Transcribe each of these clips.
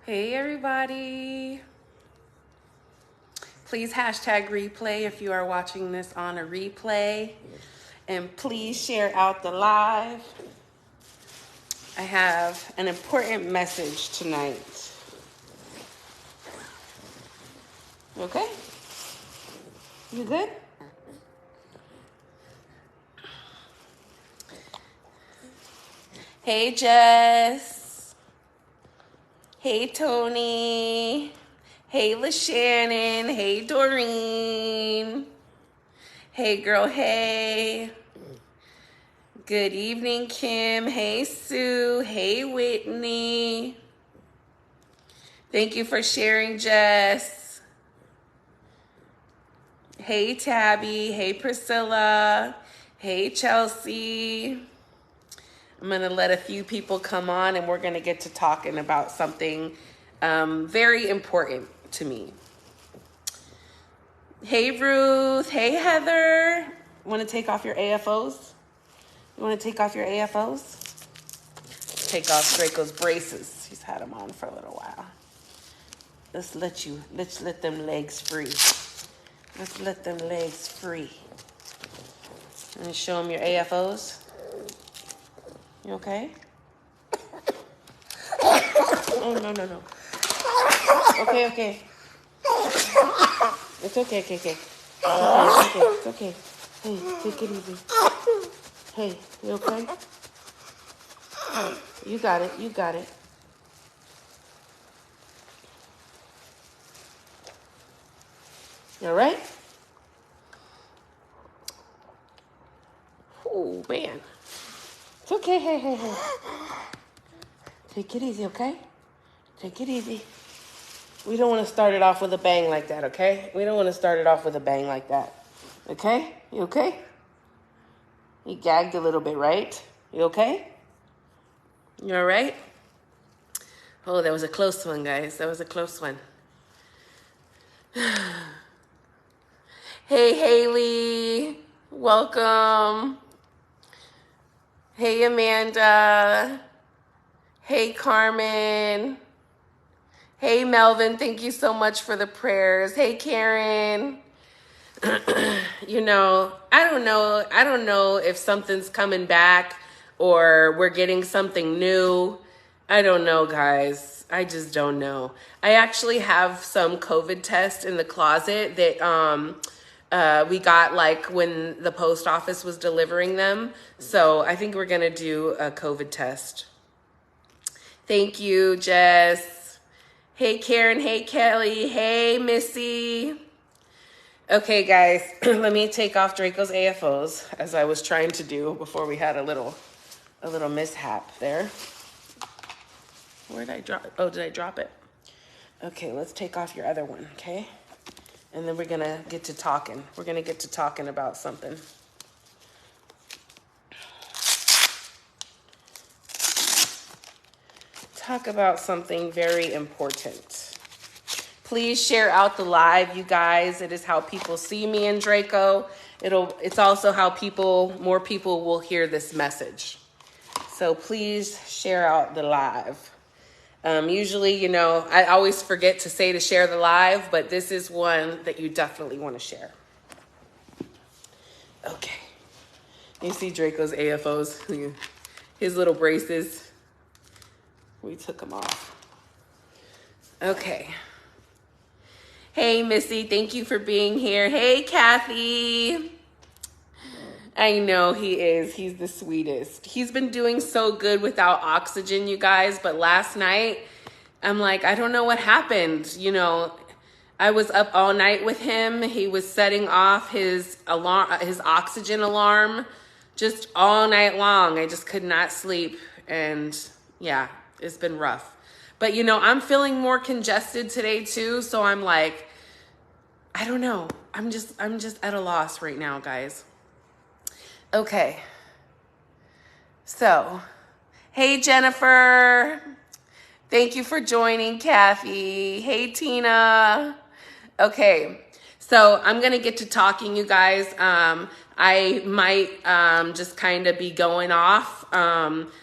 Hey everybody. Please hashtag replay if you are watching this on a replay. And please share out the live. I have an important message tonight. Okay? You good? Hey Jess. Hey Tony. Hey LaShannon. Hey Doreen. Hey girl, hey. Good evening, Kim. Hey Sue. Hey Whitney. Thank you for sharing, Jess. Hey Tabby. Hey Priscilla. Hey Chelsea. I'm going to let a few people come on and we're going to get to talking about something very important to me. Hey Ruth. Hey Heather. Want to take off your AFOs? You want to take off your AFOs? Take off Draco's braces. He's had them on for a little while. Let's let them legs free. Let's let them legs free. And show them your AFOs. You okay? Oh, no. Okay. It's okay, okay. It's okay. Hey, take it easy. Hey, you okay? You got it. You all right? Oh, man. It's okay. Hey. Take it easy, okay? Take it easy. We don't want to start it off with a bang like that, okay? We don't want to start it off with a bang like that. Okay? You okay? You gagged a little bit, right? You okay? You all right? Oh, that was a close one, guys. That was a close one. Hey, Haley. Welcome. Hey, Amanda. Hey, Carmen. Hey, Melvin. Thank you so much for the prayers. Hey, Karen. You know, I don't know if something's coming back or we're getting something new. I don't know, guys. I just don't know. I actually have some COVID tests in the closet that we got like when the post office was delivering them. So I think we're going to do a COVID test. Thank you, Jess. Hey, Karen. Hey, Kelly. Hey, Missy. Okay, guys, let me take off Draco's AFOs as I was trying to do before we had a little mishap there. Where did I drop it? Oh, did I drop it? Okay, let's take off your other one, okay? And then we're going to get to talking. We're going to get to talking about something. Talk about something very important. Please share out the live, you guys. It is how people see me and Draco. It's also how more people will hear this message. So please share out the live. Usually, you know, I always forget to say to share the live, but this is one that you definitely want to share. Okay. You see Draco's AFOs, his little braces. We took them off. Okay. Hey, Missy, thank you for being here. Hey, Kathy. I know he is. He's the sweetest. He's been doing so good without oxygen, you guys. But last night, I'm like, I don't know what happened. You know, I was up all night with him. He was setting off his oxygen alarm just all night long. I just could not sleep. And yeah, it's been rough. But, you know, I'm feeling more congested today, too. So I'm like, I don't know. I'm just at a loss right now, guys. Okay. So, hey, Jennifer. Thank you for joining, Kathy. Hey, Tina. Okay. So I'm going to get to talking, you guys. I might just kind of be going off.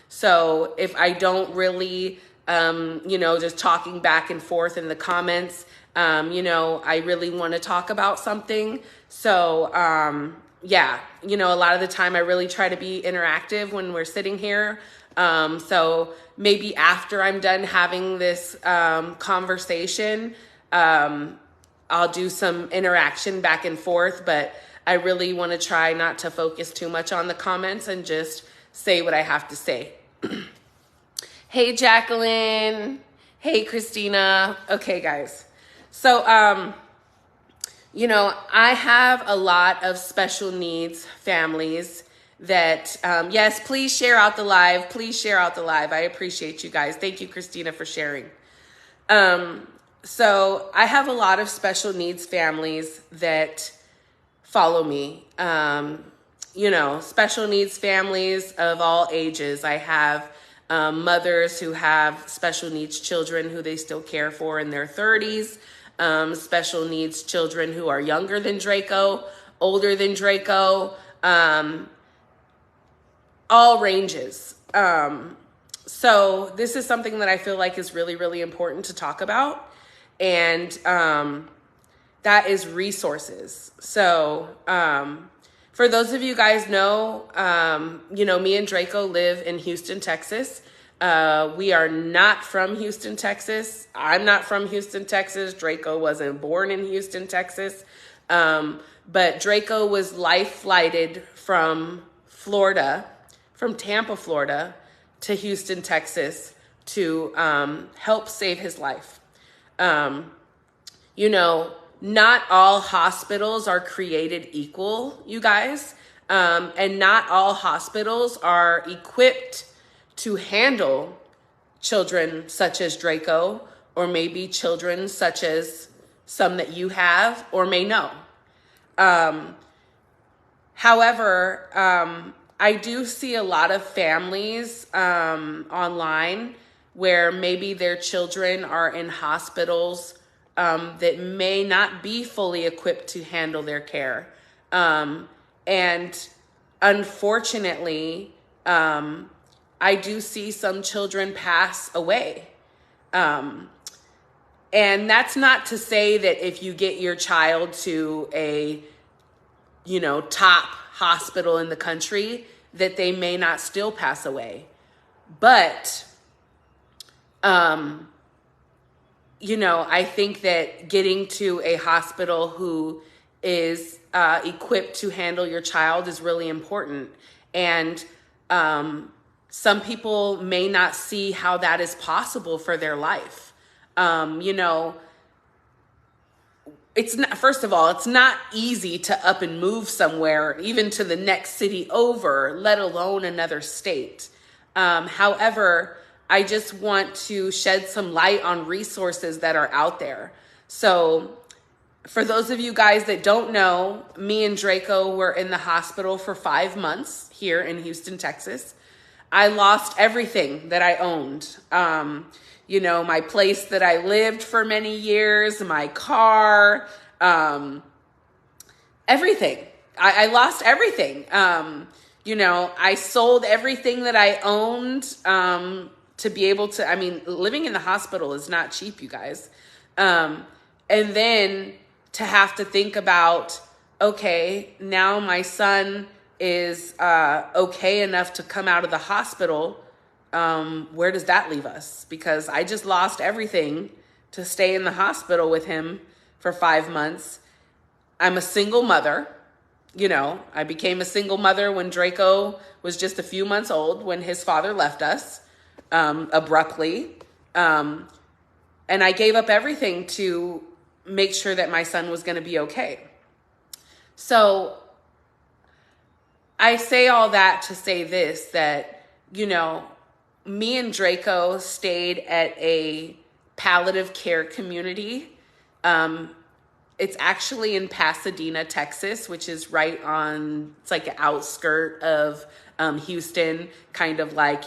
So if I don't really just talking back and forth in the comments. I really want to talk about something. So, yeah, a lot of the time I really try to be interactive when we're sitting here. So maybe after I'm done having this conversation, I'll do some interaction back and forth, but I really want to try not to focus too much on the comments and just say what I have to say. Hey, Jacqueline. Hey, Christina. Okay, guys. So, I have a lot of special needs families that, yes, please share out the live. Please share out the live. I appreciate you guys. Thank you, Christina, for sharing. So I have a lot of special needs families that follow me. Special needs families of all ages. I have mothers who have special needs children who they still care for in their 30s. Special needs children who are younger than Draco, older than Draco, all ranges. So this is something that I feel like is really, really important to talk about. And that is resources. So for those of you guys know, me and Draco live in Houston, Texas. We are not from Houston, Texas. I'm not from Houston, Texas. Draco wasn't born in Houston, Texas. But Draco was life flighted from Florida, from Tampa, Florida, to Houston, Texas to help save his life. Not all hospitals are created equal, you guys. And not all hospitals are equipped to handle children such as Draco, or maybe children such as some that you have or may know. However, I do see a lot of families online where maybe their children are in hospitals that may not be fully equipped to handle their care. And unfortunately, I do see some children pass away. And that's not to say that if you get your child to a, top hospital in the country, that they may not still pass away. But, I think that getting to a hospital who is equipped to handle your child is really important. And some people may not see how that is possible for their life. It's not, first of all, it's not easy to up and move somewhere, even to the next city over, let alone another state. However, I just want to shed some light on resources that are out there. So for those of you guys that don't know, me and Draco were in the hospital for 5 months here in Houston, Texas. I lost everything that I owned. My place that I lived for many years, my car, everything. I lost everything. I sold everything that I owned to be able to, living in the hospital is not cheap, you guys. And then to have to think about, okay, now my son is okay enough to come out of the hospital. Where does that leave us? Because I just lost everything to stay in the hospital with him for 5 months. I'm a single mother. I became a single mother when Draco was just a few months old, when his father left us abruptly. And I gave up everything to make sure that my son was going to be okay. So I say all that to say this, that, me and Draco stayed at a palliative care community. It's actually in Pasadena, Texas, which is it's like an outskirt of Houston, kind of like,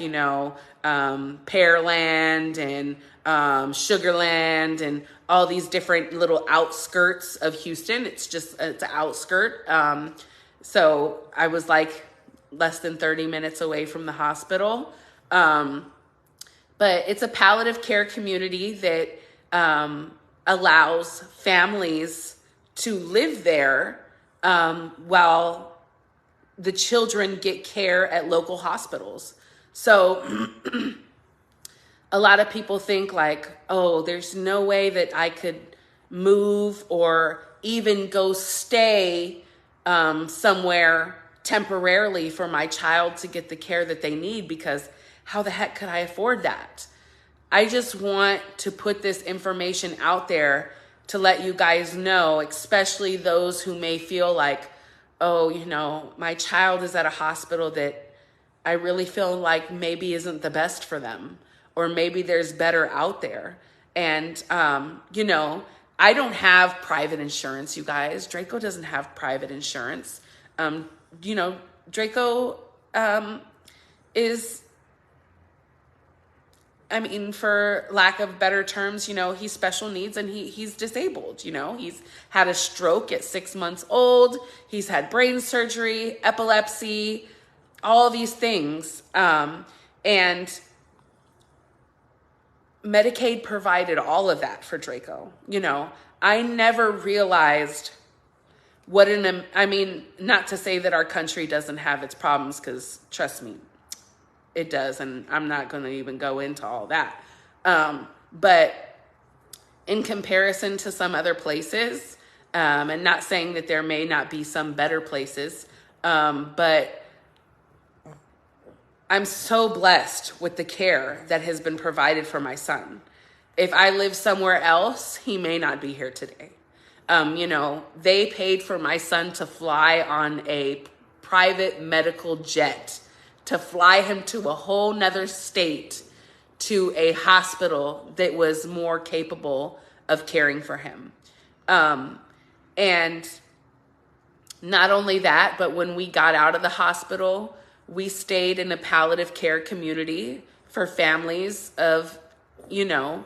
Pearland and Sugarland and all these different little outskirts of Houston. It's an outskirt. So I was like less than 30 minutes away from the hospital. But it's a palliative care community that allows families to live there while the children get care at local hospitals. So a lot of people think like, oh, there's no way that I could move or even go stay somewhere temporarily for my child to get the care that they need, because how the heck could I afford that? I just want to put this information out there to let you guys know, especially those who may feel like, oh, you know, my child is at a hospital that I really feel like maybe isn't the best for them, or maybe there's better out there. And, you know, I don't have private insurance, you guys. Draco doesn't have private insurance. You know, Draco is, I mean, for lack of better terms, you know, he's special needs and he's disabled. You know, he's had a stroke at 6 months old. He's had brain surgery, epilepsy, all these things. And Medicaid provided all of that for Draco. You know, I never realized what I mean, not to say that our country doesn't have its problems, because trust me, it does. And I'm not going to even go into all that. But in comparison to some other places, and not saying that there may not be some better places, but I'm so blessed with the care that has been provided for my son. If I live somewhere else, he may not be here today. You know, they paid for my son to fly on a private medical jet, to fly him to a whole nother state, to a hospital that was more capable of caring for him. And not only that, but when we got out of the hospital, we stayed in a palliative care community for families of, you know,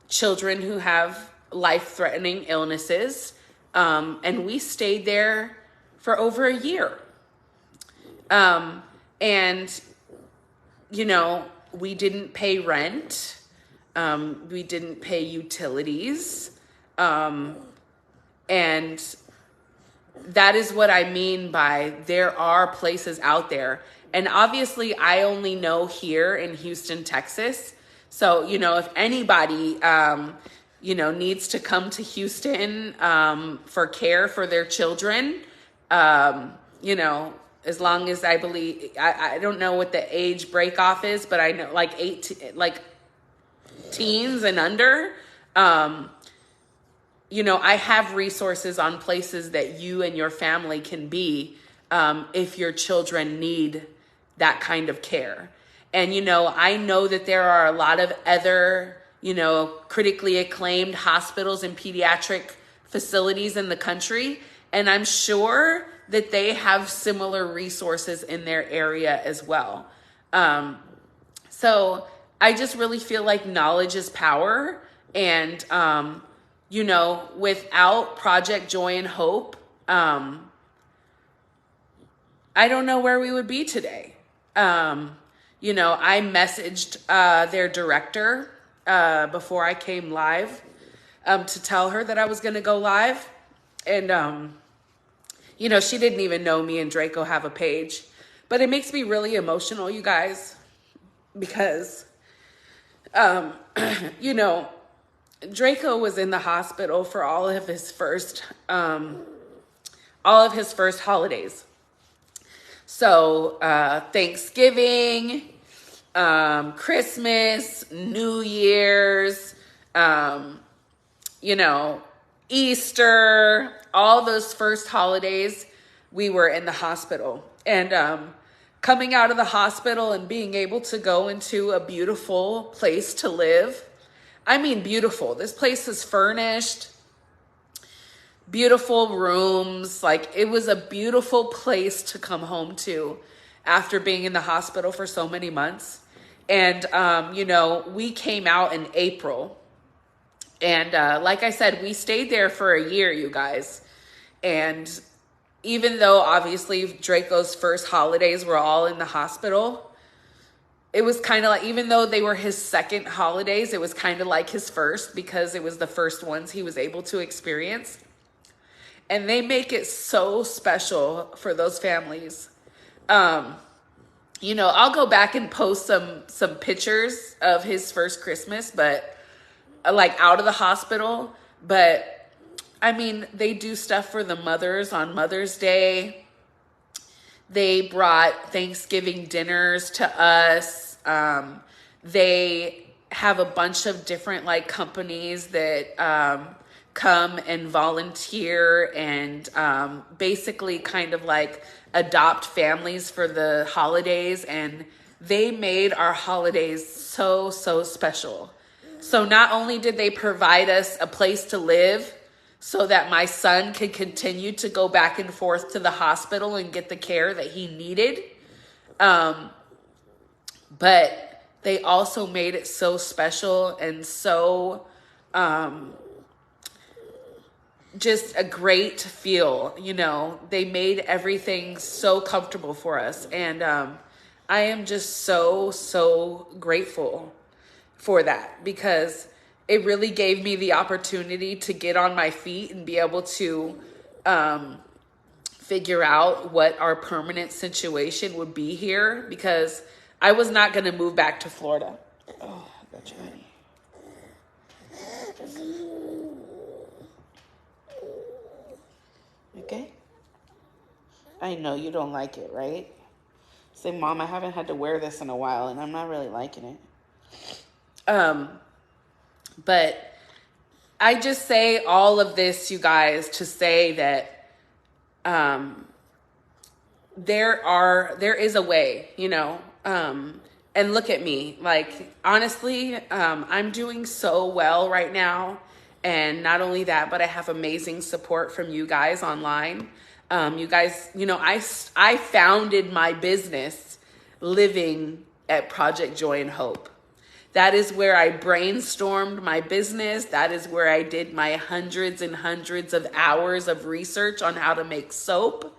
children who have life-threatening illnesses. And we stayed there for over a year. And, you know, we didn't pay rent. We didn't pay utilities. And that is what I mean by there are places out there. And obviously I only know here in Houston, Texas. So, you know, if anybody, you know, needs to come to Houston for care for their children, you know, as long as I believe, I don't know what the age break off is, but I know like teens and under, you know, I have resources on places that you and your family can be if your children need that kind of care. And, you know, I know that there are a lot of other, you know, critically acclaimed hospitals and pediatric facilities in the country. And I'm sure that they have similar resources in their area as well. So I just really feel like knowledge is power. And, you know, without Project Joy and Hope, I don't know where we would be today. You know, I messaged their director before I came live to tell her that I was going to go live. And, you know, she didn't even know me and Draco have a page. But it makes me really emotional, you guys, because, you know, Draco was in the hospital for all of his first holidays. So Thanksgiving, Christmas, New Year's, you know, Easter, all those first holidays, we were in the hospital. And coming out of the hospital and being able to go into a beautiful place to live. I mean, beautiful. This place is furnished, beautiful rooms. Like, it was a beautiful place to come home to after being in the hospital for so many months. And, you know, we came out in April. And like I said, we stayed there for a year, you guys. And even though obviously Draco's first holidays were all in the hospital, it was kind of like, even though they were his second holidays, it was kind of like his first, because it was the first ones he was able to experience. And they make it so special for those families. You know, I'll go back and post some pictures of his first Christmas, but like out of the hospital. But I mean, they do stuff for the mothers on Mother's Day. They brought Thanksgiving dinners to us. They have a bunch of different like companies that come and volunteer and basically kind of like adopt families for the holidays. And they made our holidays so special. So not only did they provide us a place to live so that my son could continue to go back and forth to the hospital and get the care that he needed, but they also made it so special and so just a great feel. You know, they made everything so comfortable for us. And I am just so grateful for that, because it really gave me the opportunity to get on my feet and be able to figure out what our permanent situation would be here, because I was not going to move back to Florida. Oh, I got you, honey. Okay? I know you don't like it, right? Say, Mom, I haven't had to wear this in a while and I'm not really liking it. But I just say all of this, you guys, to say that there is a way, you know, and look at me. Like, honestly, I'm doing so well right now. And not only that, but I have amazing support from you guys online. You guys, you know, I founded my business living at Project Joy and Hope. That is where I brainstormed my business. That is where I did my hundreds and hundreds of hours of research on how to make soap.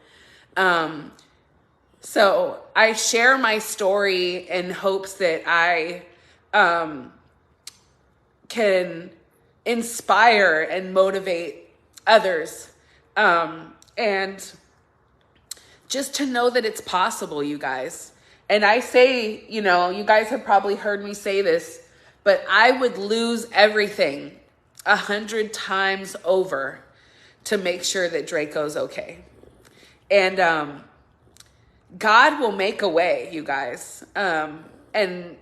So I share my story in hopes that I can inspire and motivate others. And just to know that it's possible, you guys. And I say, you know, you guys have probably heard me say this, but I would lose everything 100 times over to make sure that Draco's okay. And God will make a way, you guys. And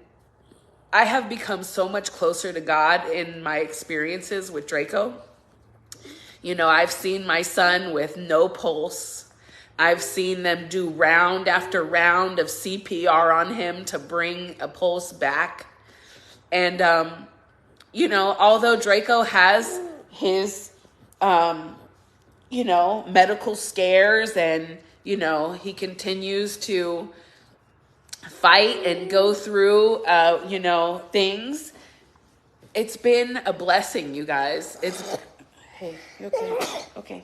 I have become so much closer to God in my experiences with Draco. You know, I've seen my son with no pulse. I've seen them do round after round of CPR on him to bring a pulse back. And, you know, although Draco has his, you know, medical scares and, you know, he continues to fight and go through, you know, things. It's been a blessing, you guys. Hey, you okay? Okay.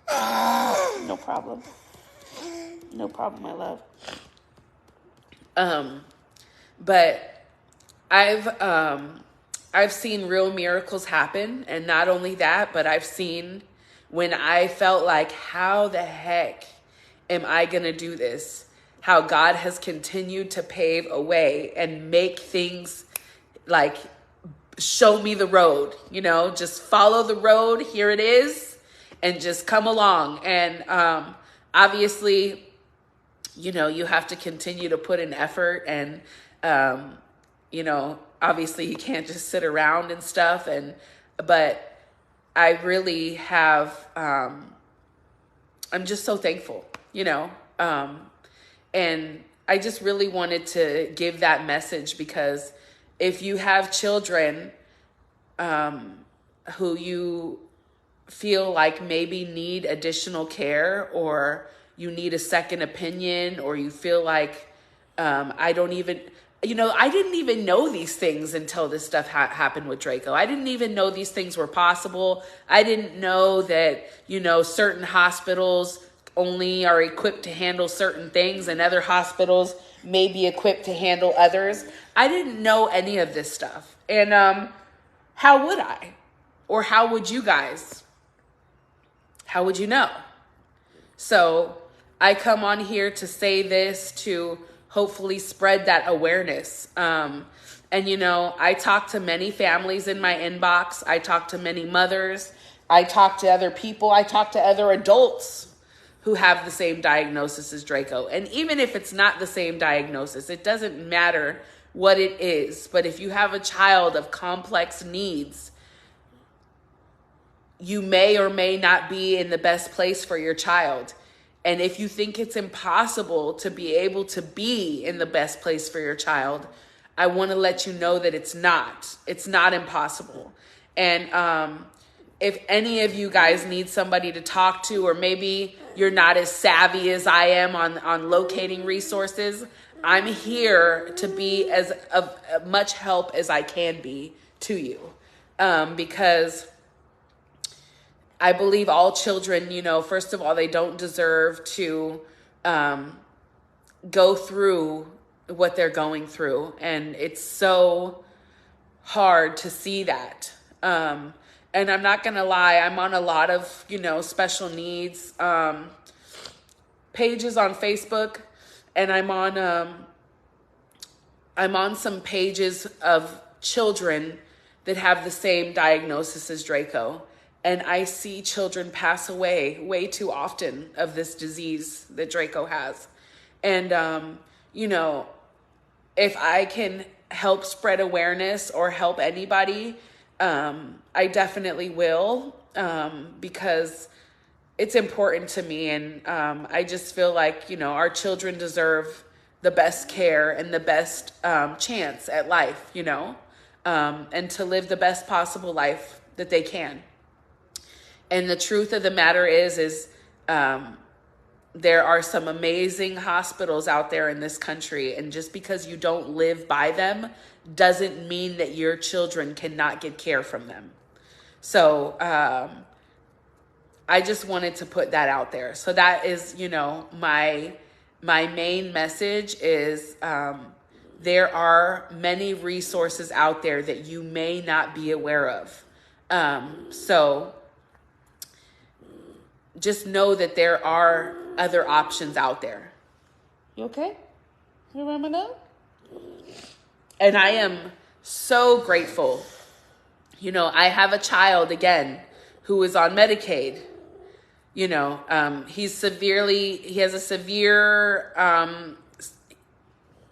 No problem. No problem, my love. But I've seen real miracles happen. And not only that, but I've seen when I felt like, how the heck am I going to do this? How God has continued to pave a way and make things like show me the road, you know, just follow the road. Here it is. And just come along. And obviously, you know, you have to continue to put in effort. And, you know, obviously you can't just sit around and stuff. But I really have, I'm just so thankful, you know. And I just really wanted to give that message, because if you have children who you feel like maybe need additional care, or you need a second opinion, or you feel like I didn't even know these things until this stuff happened with Draco. I didn't even know these things were possible. I didn't know that, you know, certain hospitals only are equipped to handle certain things and other hospitals may be equipped to handle others. I didn't know any of this stuff. And how would I? Or how would you guys? How would you know? So I come on here to say this to hopefully spread that awareness. And, I talk to many families in my inbox. I talk to many mothers. I talk to other people. I talk to other adults who have the same diagnosis as Draco. And even if it's not the same diagnosis, it doesn't matter what it is. But if you have a child of complex needs, you may or may not be in the best place for your child. And if you think it's impossible to be able to be in the best place for your child, I want to let you know that it's not. It's not impossible. And if any of you guys need somebody to talk to, or maybe you're not as savvy as I am on locating resources, I'm here to be as of much help as I can be to you. Because I believe all children, first of all, they don't deserve to go through what they're going through. And it's so hard to see that. And I'm not going to lie, I'm on a lot of, special needs pages on Facebook, and I'm on some pages of children that have the same diagnosis as Draco. And I see children pass away way too often of this disease that Draco has. And, if I can help spread awareness or help anybody, I definitely will, because it's important to me. And I just feel like, our children deserve the best care and the best chance at life, and to live the best possible life that they can. And the truth of the matter is there are some amazing hospitals out there in this country. And just because you don't live by them doesn't mean that your children cannot get care from them. So I just wanted to put that out there. So that is, my main message is there are many resources out there that you may not be aware of. So just know that there are other options out there. You okay? You remember that? And I am so grateful. I have a child, again, who is on Medicaid. He has a severe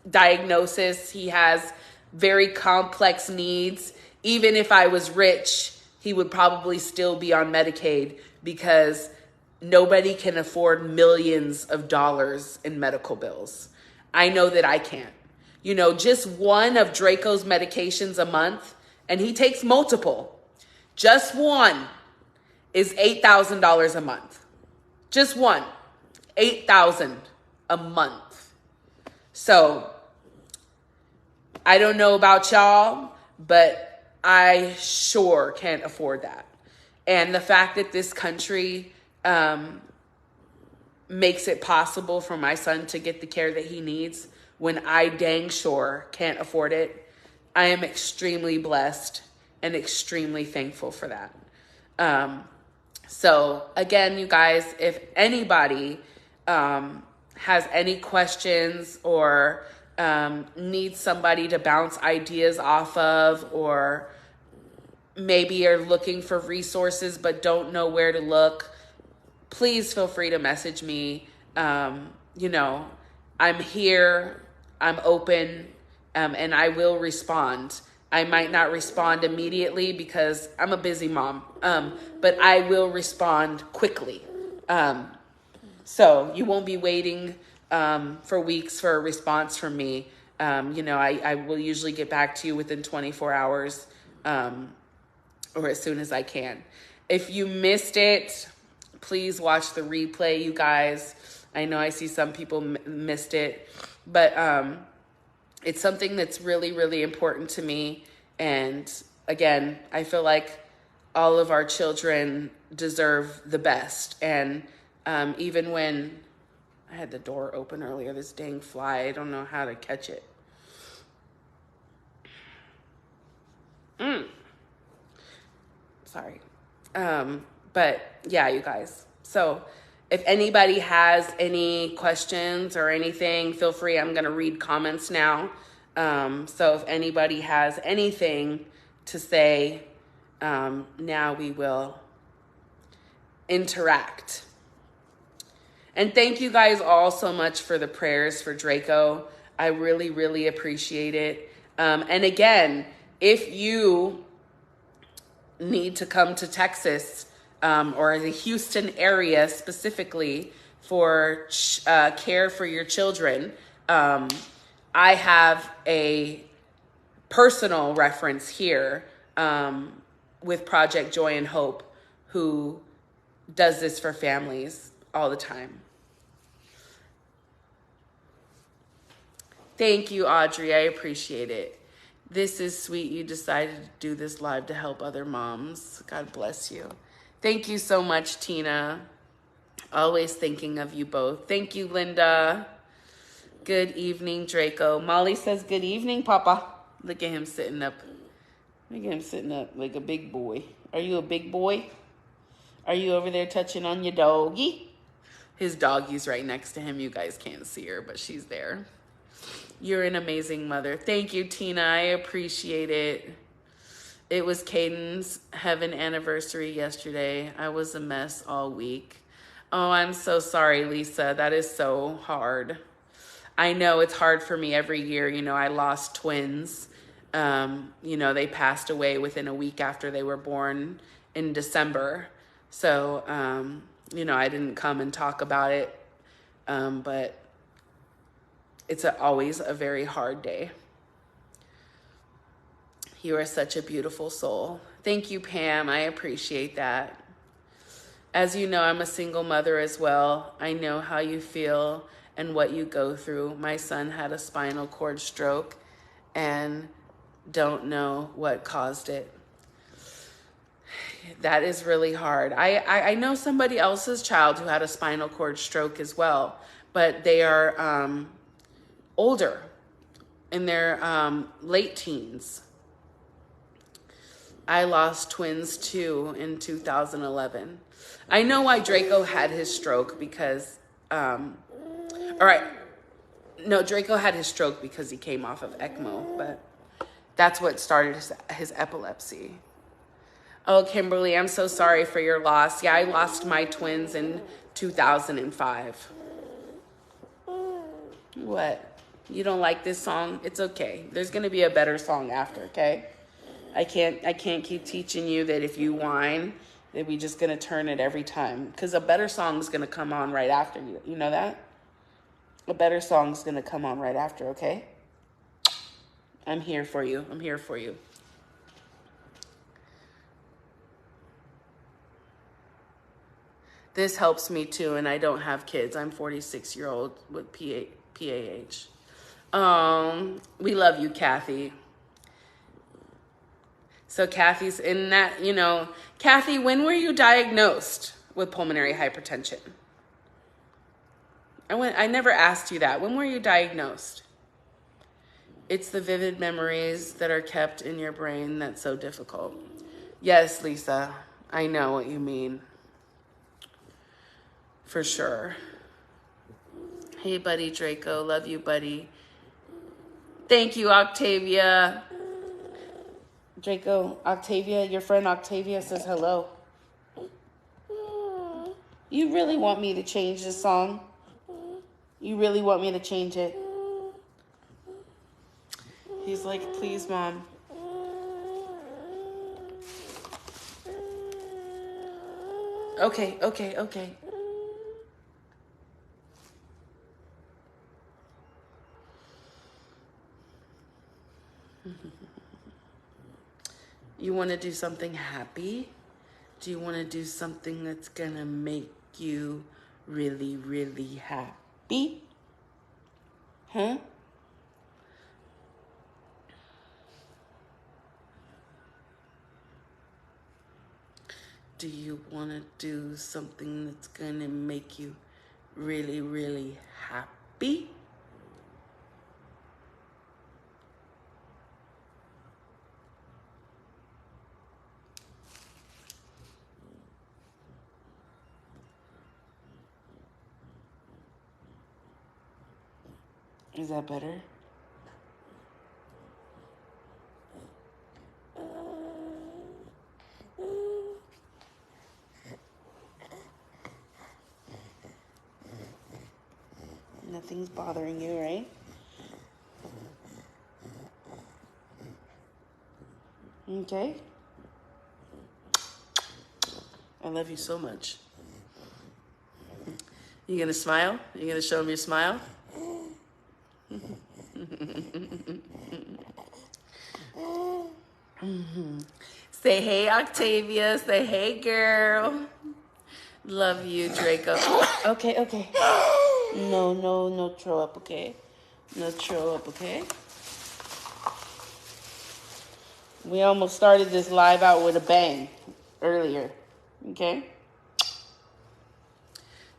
diagnosis. He has very complex needs. Even if I was rich, he would probably still be on Medicaid, because nobody can afford millions of dollars in medical bills. I know that I can't. Just one of Draco's medications a month, and he takes multiple. Just one is $8,000 a month. Just one, $8,000 a month. So I don't know about y'all, but I sure can't afford that. And the fact that this country makes it possible for my son to get the care that he needs when I dang sure can't afford it, I am extremely blessed and extremely thankful for that. So again, you guys, if anybody has any questions or needs somebody to bounce ideas off of, or maybe are looking for resources but don't know where to look, please feel free to message me. I'm here, I'm open, and I will respond. I might not respond immediately because I'm a busy mom, but I will respond quickly. So you won't be waiting for weeks for a response from me. I will usually get back to you within 24 hours or as soon as I can. If you missed it, please watch the replay, you guys. I know I see some people missed it, but it's something that's really, really important to me. And again, I feel like all of our children deserve the best. And Even when I had the door open earlier, this dang fly, I don't know how to catch it. Sorry. But yeah, you guys. So if anybody has any questions or anything, feel free. I'm going to read comments now. So if anybody has anything to say, now we will interact. And thank you guys all so much for the prayers for Draco. I really, really appreciate it. And again, if you need to come to Texas or the Houston area specifically for care for your children, I have a personal reference here with Project Joy and Hope, who does this for families all the time. Thank you, Audrey. I appreciate it. This is sweet. You decided to do this live to help other moms. God bless you. Thank you so much, Tina. Always thinking of you both. Thank you, Linda. Good evening, Draco. Molly says, good evening, Papa. Look at him sitting up. Look at him sitting up like a big boy. Are you a big boy? Are you over there touching on your doggy? His doggy's right next to him. You guys can't see her, but she's there. You're an amazing mother. Thank you, Tina. I appreciate it. It was Caden's heaven anniversary yesterday. I was a mess all week. Oh, I'm so sorry, Lisa. That is so hard. I know it's hard for me every year. You know, I lost twins. They passed away within a week after they were born in December. So, I didn't come and talk about it. But it's always a very hard day. You are such a beautiful soul. Thank you, Pam. I appreciate that. As you know, I'm a single mother as well. I know how you feel and what you go through. My son had a spinal cord stroke and don't know what caused it. That is really hard. I know somebody else's child who had a spinal cord stroke as well, but they are older, in their late teens. I lost twins too in 2011. I know why Draco had his stroke because, Draco had his stroke because he came off of ECMO, but that's what started his epilepsy. Oh, Kimberly, I'm so sorry for your loss. Yeah, I lost my twins in 2005. What? You don't like this song? It's okay. There's going to be a better song after, okay? I can't keep teaching you that if you whine, that we just going to turn it every time. Because a better song is going to come on right after you. You know that? A better song is going to come on right after, okay? I'm here for you. I'm here for you. This helps me too, and I don't have kids. I'm 46-year-old with PAH. We love you, Kathy. So Kathy's in that, Kathy, when were you diagnosed with pulmonary hypertension? I never asked you that. When were you diagnosed? It's the vivid memories that are kept in your brain that's so difficult. Yes, Lisa, I know what you mean. For sure. Hey, buddy Draco. Love you, buddy. Thank you, Octavia. Draco, Octavia, your friend Octavia says hello. You really want me to change this song? You really want me to change it? He's like, please, Mom. Okay. You want to do something happy? Do you want to do something that's going to make you really, really happy? Huh? Do you want to do something that's going to make you really, really happy? Is that better? Nothing's bothering you, right? Okay. I love you so much. You gonna smile? You gonna show me your smile? Say hey, Octavia. Say hey, girl. Love you, Draco. Okay. No throw up, okay? No throw up, okay? We almost started this live out with a bang earlier, okay?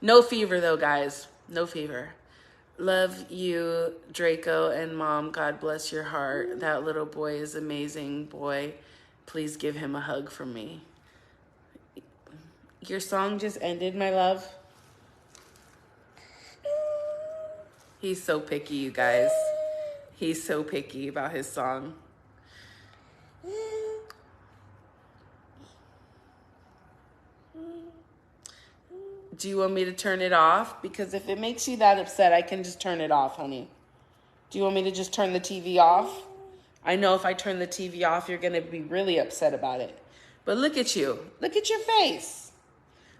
No fever though, guys. No fever. Love you, Draco and Mom. God bless your heart. That little boy is amazing, boy. Please give him a hug from me. Your song just ended, my love. He's so picky, you guys. He's so picky about his song. Do you want me to turn it off? Because if it makes you that upset, I can just turn it off, honey. Do you want me to just turn the TV off? I know if I turn the TV off, you're going to be really upset about it. But look at you. Look at your face.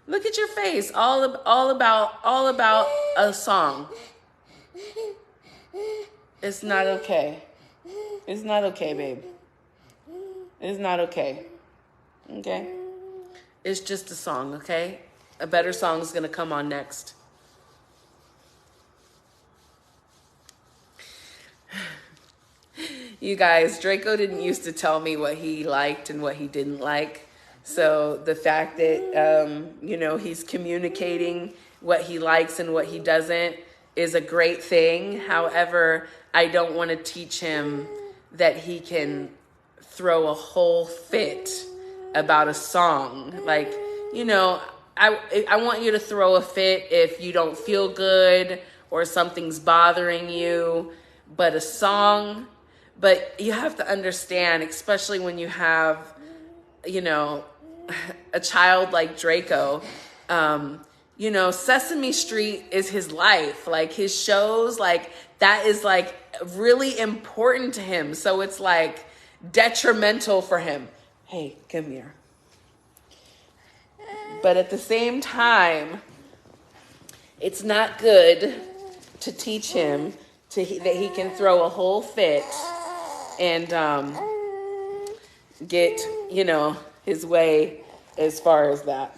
Look at your face. All about a song. It's not okay. It's not okay, babe. It's not okay. Okay? It's just a song, okay? A better song is going to come on next. You guys, Draco didn't used to tell me what he liked and what he didn't like. So the fact that, he's communicating what he likes and what he doesn't is a great thing. However, I don't want to teach him that he can throw a whole fit about a song. Like, I want you to throw a fit if you don't feel good or something's bothering you, but a song, but you have to understand, especially when you have, a child like Draco, Sesame Street is his life, like his shows, like that is like really important to him. So it's like detrimental for him. Hey, come here. But at the same time, it's not good to teach him that he can throw a whole fit and get, his way as far as that.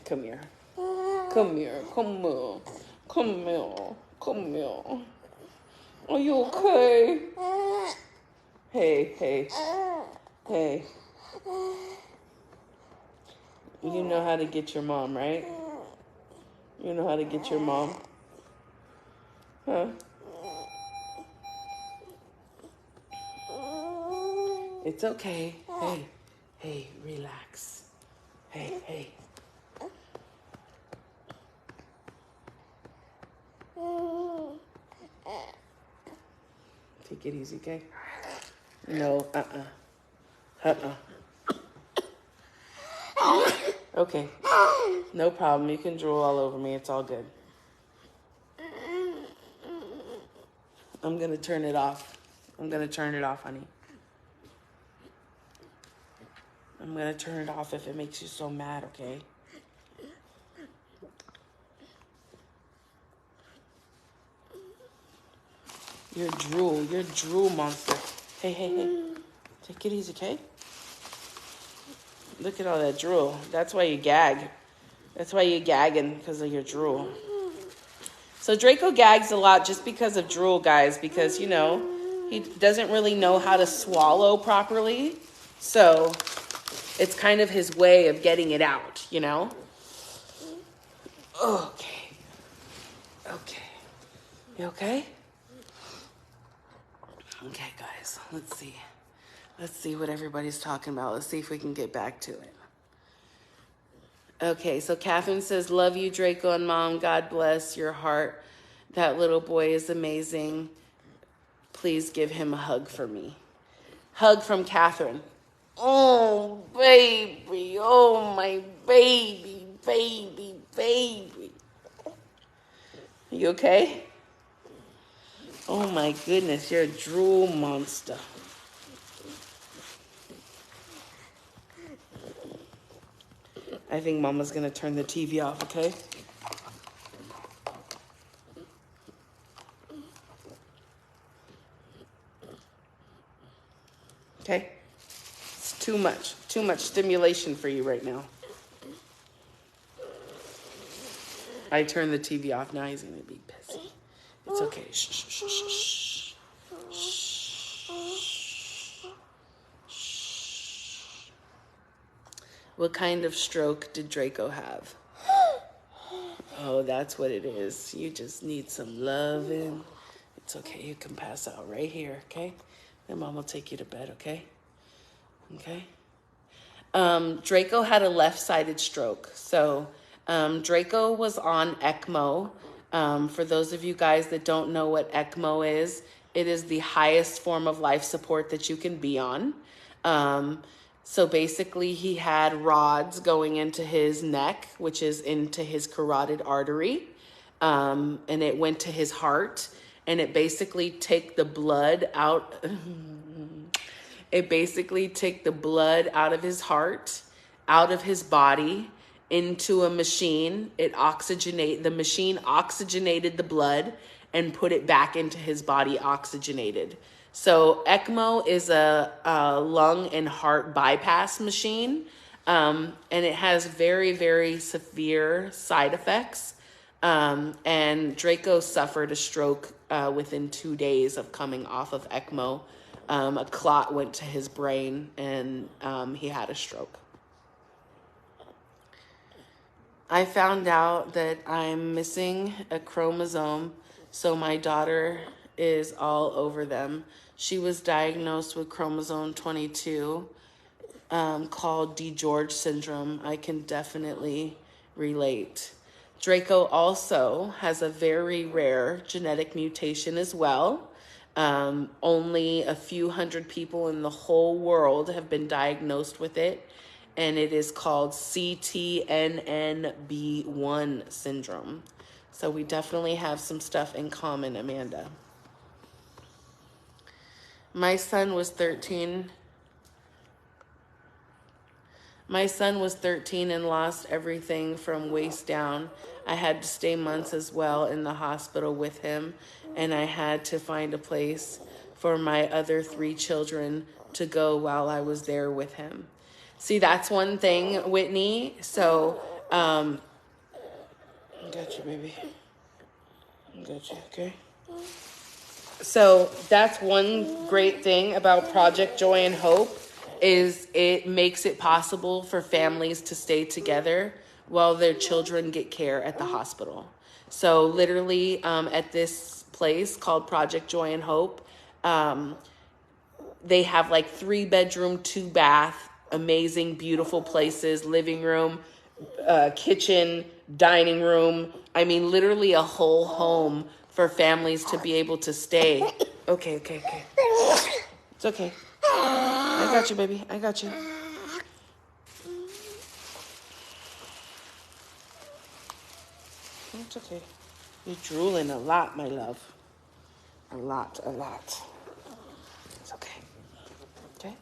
Come here. Come here. Come here. Come here. Come here. Are you okay? Hey. You know how to get your mom, right? You know how to get your mom? Huh? It's okay. Hey, relax. Hey. Take it easy, okay? No, Okay, no problem. You can drool all over me. It's all good. I'm going to turn it off. I'm going to turn it off, honey. I'm going to turn it off if it makes you so mad, okay? You're a drool monster. Hey. Take it easy, okay? Look at all that drool. That's why you gag. That's why you're gagging, because of your drool. So Draco gags a lot just because of drool, guys, because, he doesn't really know how to swallow properly. So it's kind of his way of getting it out, you know? Okay. Okay. You okay? Okay, guys. Let's see. Let's see what everybody's talking about. Let's see if we can get back to it. Okay, so Catherine says, love you, Draco and Mom. God bless your heart. That little boy is amazing. Please give him a hug for me. Hug from Catherine. Oh, baby. Oh, my baby, baby, baby. You okay? Oh, my goodness. You're a drool monster. I think Mama's going to turn the TV off, okay? Okay? It's too much stimulation for you right now. I turned the TV off, now he's gonna be pissy. It's okay, shh, shh, shh, shh, shh, shh. What kind of stroke did Draco have? Oh, that's what it is. You just need some loving. It's okay, you can pass out right here, okay? Then Mom will take you to bed, okay? Okay? Draco had a left-sided stroke. So Draco was on ECMO. For those of you guys that don't know what ECMO is, it is the highest form of life support that you can be on. So basically he had rods going into his neck, which is into his carotid artery. And it went to his heart, and it basically take the blood out. It basically take the blood out of his heart, out of his body, into a machine. The machine oxygenated the blood and put it back into his body oxygenated. So ECMO is a lung and heart bypass machine, and it has very, very severe side effects. And Draco suffered a stroke within 2 days of coming off of ECMO. A clot went to his brain, and he had a stroke. I found out that I'm missing a chromosome, so my daughter is all over them. She was diagnosed with chromosome 22, called DiGeorge syndrome. I can definitely relate. Draco also has a very rare genetic mutation as well. Only a few hundred people in the whole world have been diagnosed with it, and it is called CTNNB1 syndrome. So we definitely have some stuff in common, Amanda. My son was 13 and lost everything from waist down. I had to stay months as well in the hospital with him, and I had to find a place for my other 3 children to go while I was there with him. See, that's one thing, Whitney. So, I got you, baby. I got you, okay? So that's one great thing about Project Joy and Hope, is it makes it possible for families to stay together while their children get care at the hospital. So literally at this place called Project Joy and Hope, they have like 3-bedroom, 2-bath, amazing, beautiful places, living room, kitchen, dining room. I mean, literally a whole home for families to be able to stay. Okay. It's okay. I got you, baby. I got you. It's okay. You're drooling a lot, my love. A lot. It's okay. Okay?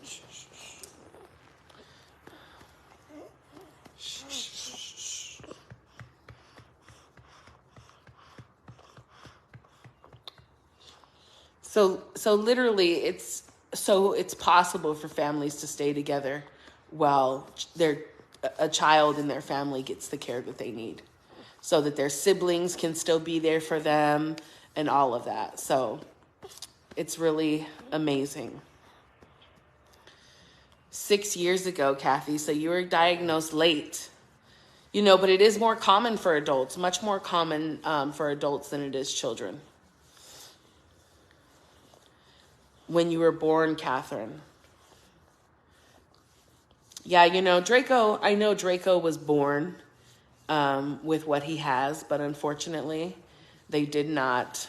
Shh. So literally it's possible for families to stay together while a child in their family gets the care that they need, so that their siblings can still be there for them and all of that. So it's really amazing. 6 years ago, Kathy. So you were diagnosed late. You know, but it is more common for adults, much more common for adults than it is children. When you were born, Catherine. Yeah, you know, Draco, I know Draco was born with what he has, but unfortunately, they did not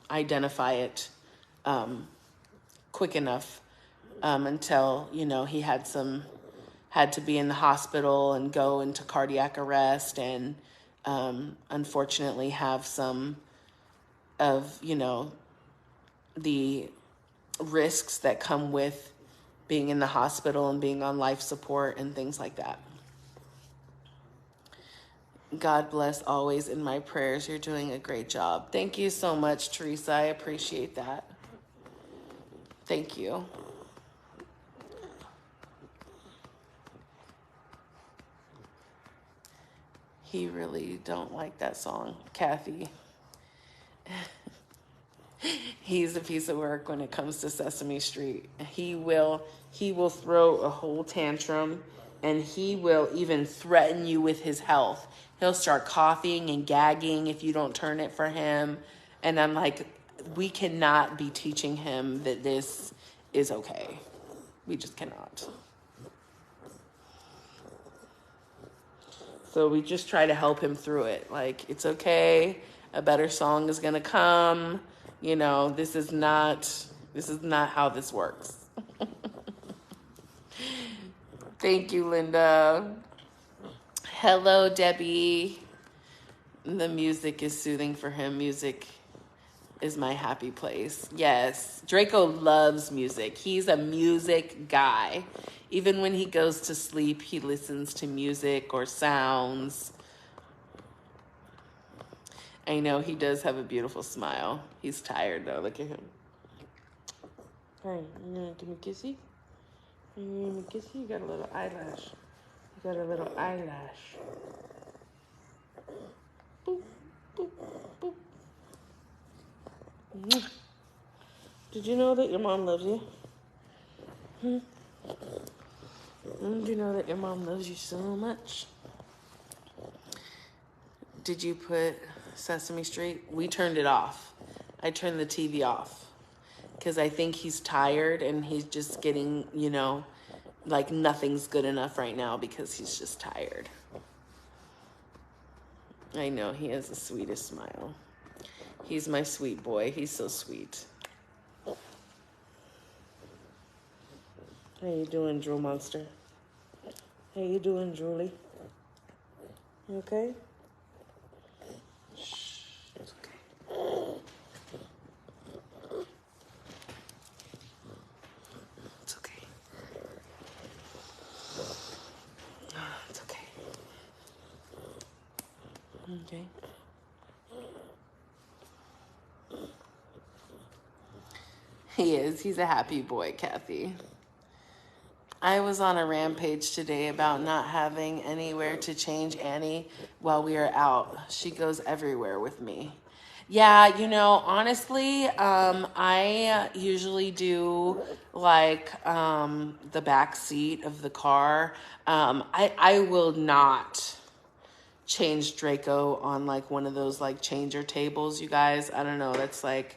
identify it quick enough until, you know, he had to be in the hospital and go into cardiac arrest and unfortunately have some of, you know, the risks that come with being in the hospital and being on life support and things like that. God bless always in my prayers. You're doing a great job. Thank you so much, Teresa. I appreciate that. Thank you. He really don't like that song, Kathy. He's a piece of work when it comes to Sesame Street. He will throw a whole tantrum, and he will even threaten you with his health. He'll start coughing and gagging if you don't turn it for him. And I'm like, we cannot be teaching him that this is okay. We just cannot. So we just try to help him through it. Like, it's okay. A better song is going to come. You know, this is not how this works. Thank you, Linda. Hello, Debbie. The music is soothing for him. Music is my happy place. Yes, Draco loves music. He's a music guy. Even when he goes to sleep, he listens to music or sounds. I know he does have a beautiful smile. He's tired though. Look at him. Hey, you gonna give me a kissy? You gonna give me a kissy? You got a little eyelash. You got a little eyelash. Boop, boop, boop. Did you know that your mom loves you? Did you know that your mom loves you so much? Did you put Sesame Street? We turned it off. I turned the TV off because I think he's tired and he's just getting, you know, like nothing's good enough right now because he's just tired. I know, he has the sweetest smile. He's my sweet boy. He's so sweet. How you doing, Drool Monster? How you doing, Drooly? You okay? Shh, it's okay. It's okay. It's okay. Okay. He is. He's a happy boy, Kathy. I was on a rampage today about not having anywhere to change Annie while we are out. She goes everywhere with me. Yeah, you know, honestly, I usually do like the back seat of the car. I will not change Draco on like one of those like changer tables, you guys. I don't know. That's like,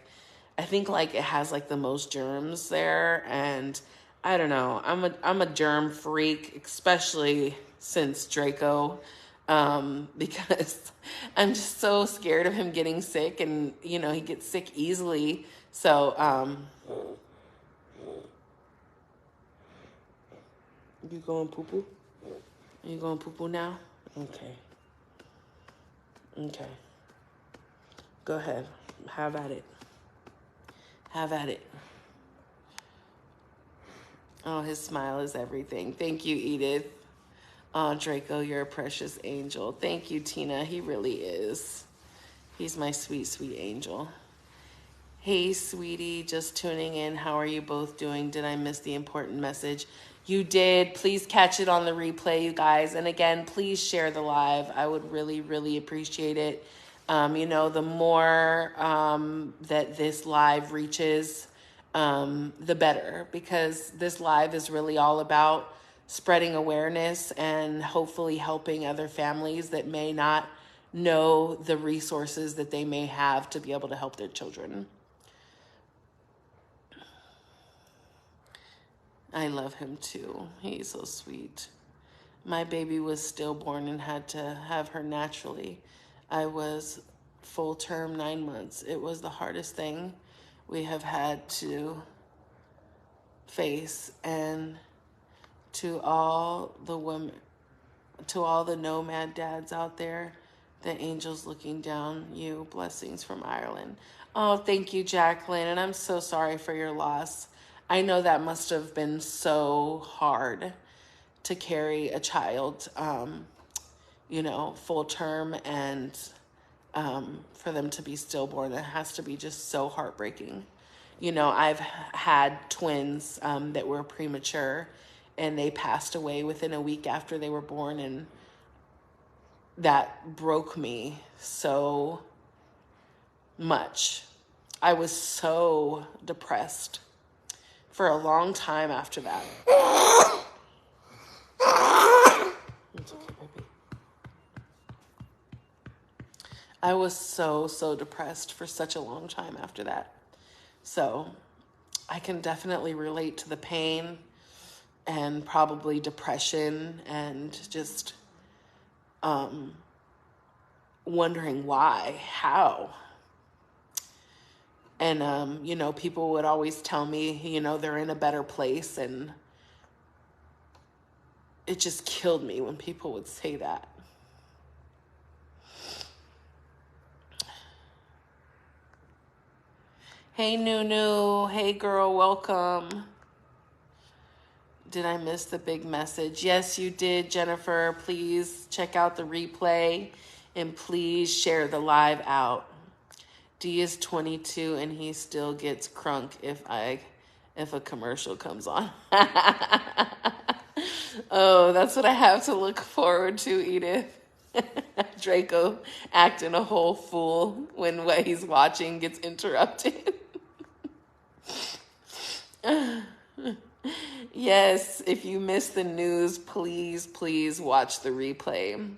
I think like it has like the most germs there, and I don't know. I'm a germ freak, especially since Draco, because I'm just so scared of him getting sick, and you know he gets sick easily. So you going poo poo? You going poo poo now? Okay. Okay. Go ahead. Have at it. Have at it. Oh, his smile is everything. Thank you, Edith. Oh, Draco, you're a precious angel. Thank you, Tina. He really is. He's my sweet, sweet angel. Hey, sweetie, just tuning in. How are you both doing? Did I miss the important message? You did. Please catch it on the replay, you guys. And again, please share the live. I would really, really appreciate it. You know, the more that this live reaches, the better, because this live is really all about spreading awareness and hopefully helping other families that may not know the resources that they may have to be able to help their children. I love him too. He's so sweet. My baby was stillborn and had to have her naturally. I was full term 9 months. It was the hardest thing we have had to face. And to all the women, to all the nomad dads out there, the angels looking down you, blessings from Ireland. Oh, thank you, Jacqueline. And I'm so sorry for your loss. I know that must have been so hard to carry a child, full term, and for them to be stillborn. That has to be just so heartbreaking. I've had twins that were premature, and they passed away within a week after they were born, and that broke me so much. I was so depressed for a long time after that. It's okay, baby. I was so depressed for such a long time after that. So I can definitely relate to the pain and probably depression and just wondering why, how. And, people would always tell me, they're in a better place. And it just killed me when people would say that. Hey, Nunu. Hey, girl. Welcome. Did I miss the big message? Yes, you did, Jennifer. Please check out the replay and please share the live out. D is 22 and he still gets crunk if a commercial comes on. Oh, that's what I have to look forward to, Edith. Draco acting a whole fool when what he's watching gets interrupted. Yes, if you missed the news, please watch the replay.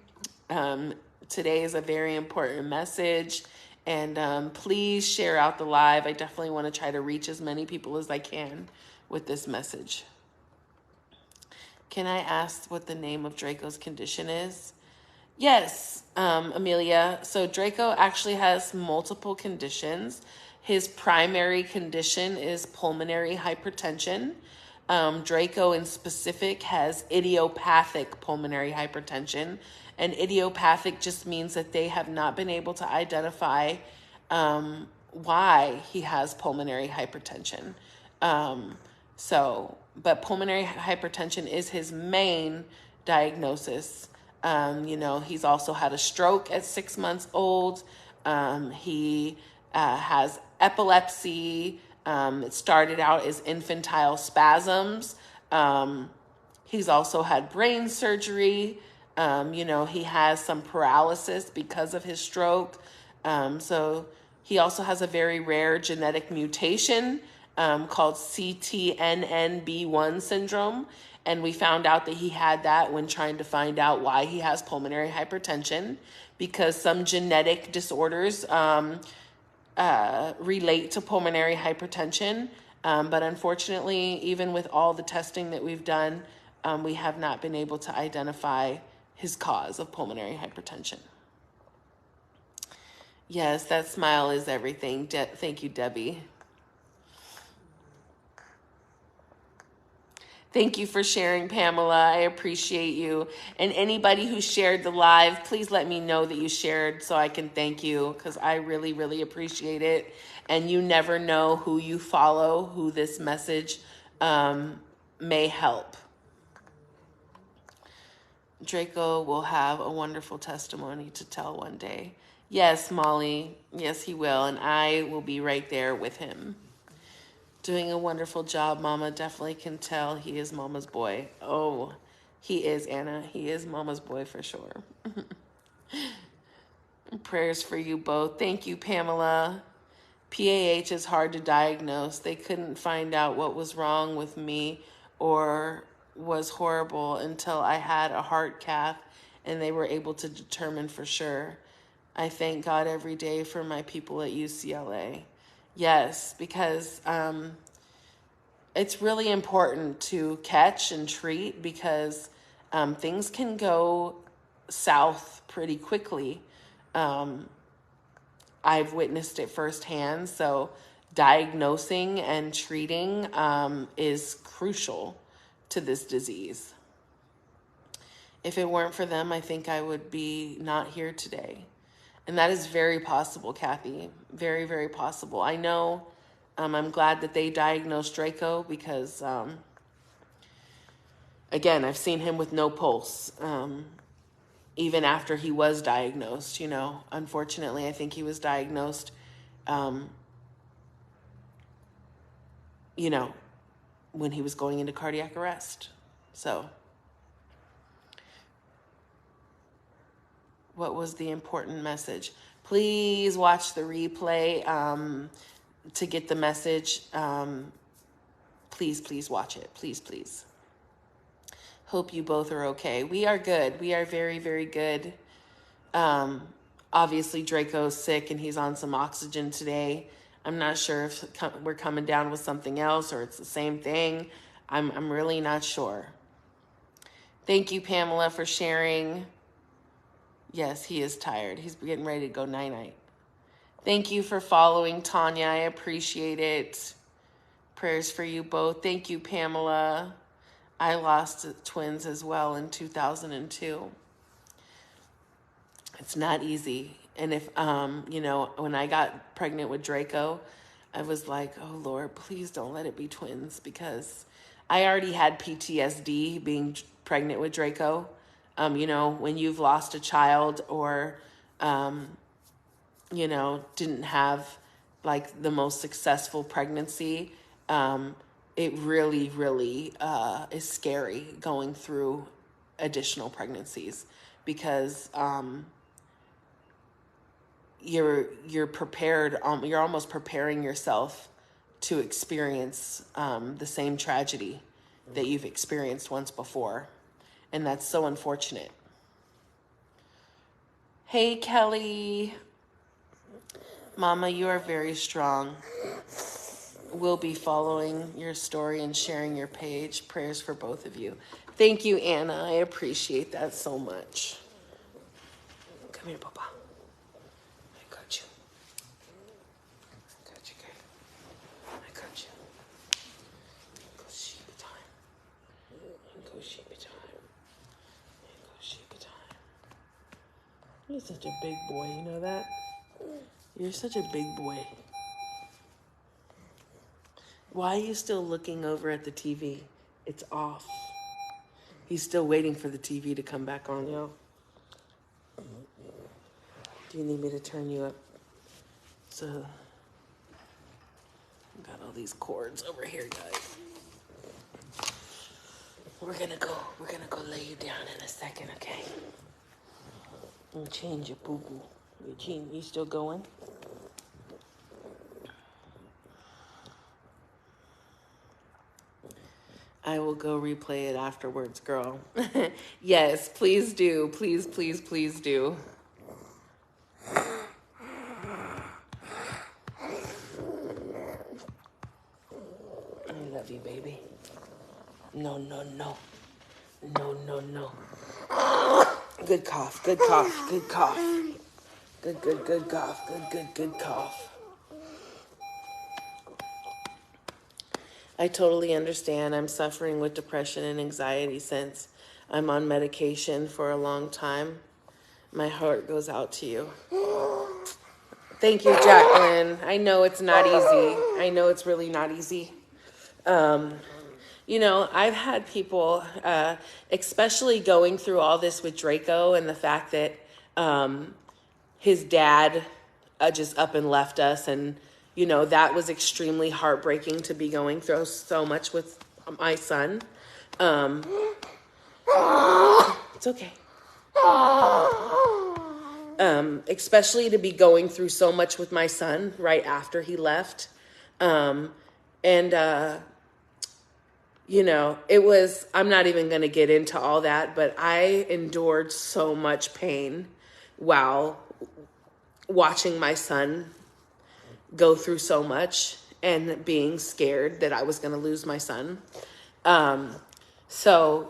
Today is a very important message, and please share out the live. I definitely want to try to reach as many people as I can with this message. Can I ask what the name of Draco's condition is? Yes, Amelia. So Draco actually has multiple conditions. His primary condition is pulmonary hypertension. Draco in specific has idiopathic pulmonary hypertension. And idiopathic just means that they have not been able to identify why he has pulmonary hypertension. But pulmonary hypertension is his main diagnosis. He's also had a stroke at 6 months old. He has epilepsy. It started out as infantile spasms. He's also had brain surgery. He has some paralysis because of his stroke. So he also has a very rare genetic mutation called CTNNB1 syndrome. And we found out that he had that when trying to find out why he has pulmonary hypertension, because some genetic disorders relate to pulmonary hypertension. But unfortunately, even with all the testing that we've done, we have not been able to identify his cause of pulmonary hypertension. Yes, that smile is everything. Thank you, Debbie. Thank you for sharing, Pamela. I appreciate you. And anybody who shared the live, please let me know that you shared so I can thank you, because I really, really appreciate it. And you never know who you follow, who this message may help. Draco will have a wonderful testimony to tell one day. Yes, Molly. Yes, he will. And I will be right there with him. Doing a wonderful job, Mama. Definitely can tell he is Mama's boy. Oh, he is, Anna. He is Mama's boy for sure. Prayers for you both. Thank you, Pamela. PAH is hard to diagnose. They couldn't find out what was wrong with me or was horrible until I had a heart cath and they were able to determine for sure. I thank God every day for my people at UCLA. Yes, because it's really important to catch and treat because things can go south pretty quickly. I've witnessed it firsthand, so diagnosing and treating is crucial to this disease. If it weren't for them, I think I would be not here today. And that is very possible, Kathy. Very, very possible. I know I'm glad that they diagnosed Draco because, again, I've seen him with no pulse. Even after he was diagnosed, you know, unfortunately, I think he was diagnosed, you know, when he was going into cardiac arrest. So what was the important message? Please watch the replay to get the message. Please watch it. Please. Hope you both are okay. We are good. We are very, very good. Obviously, Draco's sick and he's on some oxygen today. I'm not sure if we're coming down with something else or it's the same thing. I'm really not sure. Thank you, Pamela, for sharing. Yes, he is tired. He's getting ready to go night-night. Thank you for following, Tanya. I appreciate it. Prayers for you both. Thank you, Pamela. I lost twins as well in 2002. It's not easy. And if, you know, when I got pregnant with Draco, I was like, oh, Lord, please don't let it be twins because I already had PTSD being pregnant with Draco. You know, when you've lost a child or, you know, didn't have like the most successful pregnancy, it really, really is scary going through additional pregnancies because you're prepared. You're almost preparing yourself to experience the same tragedy that you've experienced once before. And that's so unfortunate. Hey, Kelly. Mama, you are very strong. We'll be following your story and sharing your page. Prayers for both of you. Thank you, Anna. I appreciate that so much. Come here, Papa. I got you. I got you, girl. I got you. Go sheep time. Go sheep time. You're such a big boy, you know that? You're such a big boy. Why are you still looking over at the TV? It's off. He's still waiting for the TV to come back on, yo. Do you need me to turn you up? So, got all these cords over here, guys. We're gonna go lay you down in a second, okay? And change your poo-poo. You still going? I will go replay it afterwards, girl. Yes, please do. Please do. I love you, baby. No. Good cough. Good cough. Good cough. Good cough. I totally understand. I'm suffering with depression and anxiety since I'm on medication for a long time. My heart goes out to you. Thank you, Jacqueline. I know it's not easy. I know it's really not easy. You know, I've had people, especially going through all this with Draco and the fact that his dad just up and left us. And, you know, that was extremely heartbreaking to be going through so much with my son. It's okay. especially to be going through so much with my son right after he left. And it was, I'm not even going to get into all that, but I endured so much pain while watching my son go through so much and being scared that I was going to lose my son. So,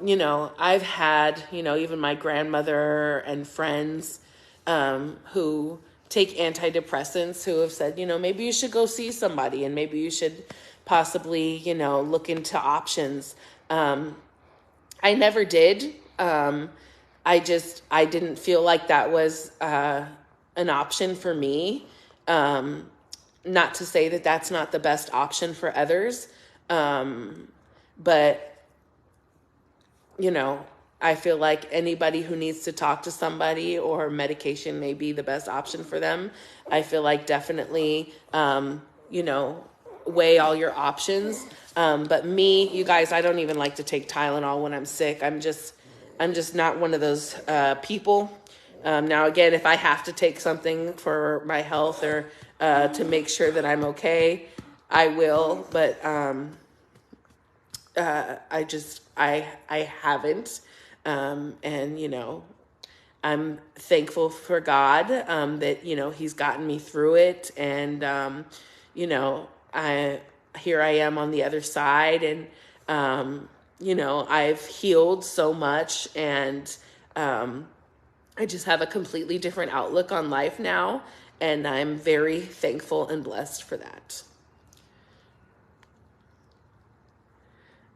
I've had, even my grandmother and friends who take antidepressants who have said, maybe you should go see somebody and maybe you should possibly, look into options. I never did. I didn't feel like that was an option for me. Not to say that that's not the best option for others. But I feel like anybody who needs to talk to somebody or medication may be the best option for them. I feel like definitely, weigh all your options. But me, you guys, I don't even like to take Tylenol when I'm sick. I'm just not one of those people. Now, again, if I have to take something for my health or to make sure that I'm okay, I will. But I haven't. And, I'm thankful for God that, he's gotten me through it. And, here I am on the other side. And, I've healed so much. And I just have a completely different outlook on life now. And I'm very thankful and blessed for that.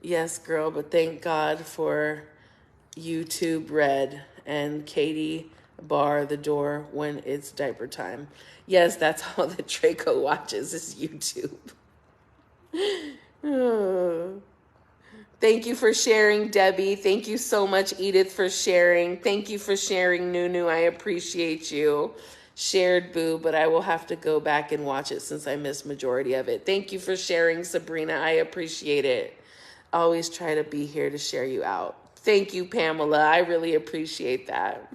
Yes, girl, but thank God for YouTube Red and Katie bar the door when it's diaper time. Yes, that's all that Draco watches is YouTube. Oh. Thank you for sharing, Debbie. Thank you so much, Edith, for sharing. Thank you for sharing, Nunu. I appreciate you. Shared, boo, but I will have to go back and watch it since I missed majority of it. Thank you for sharing, Sabrina. I appreciate it. Always try to be here to share you out. Thank you, Pamela. I really appreciate that.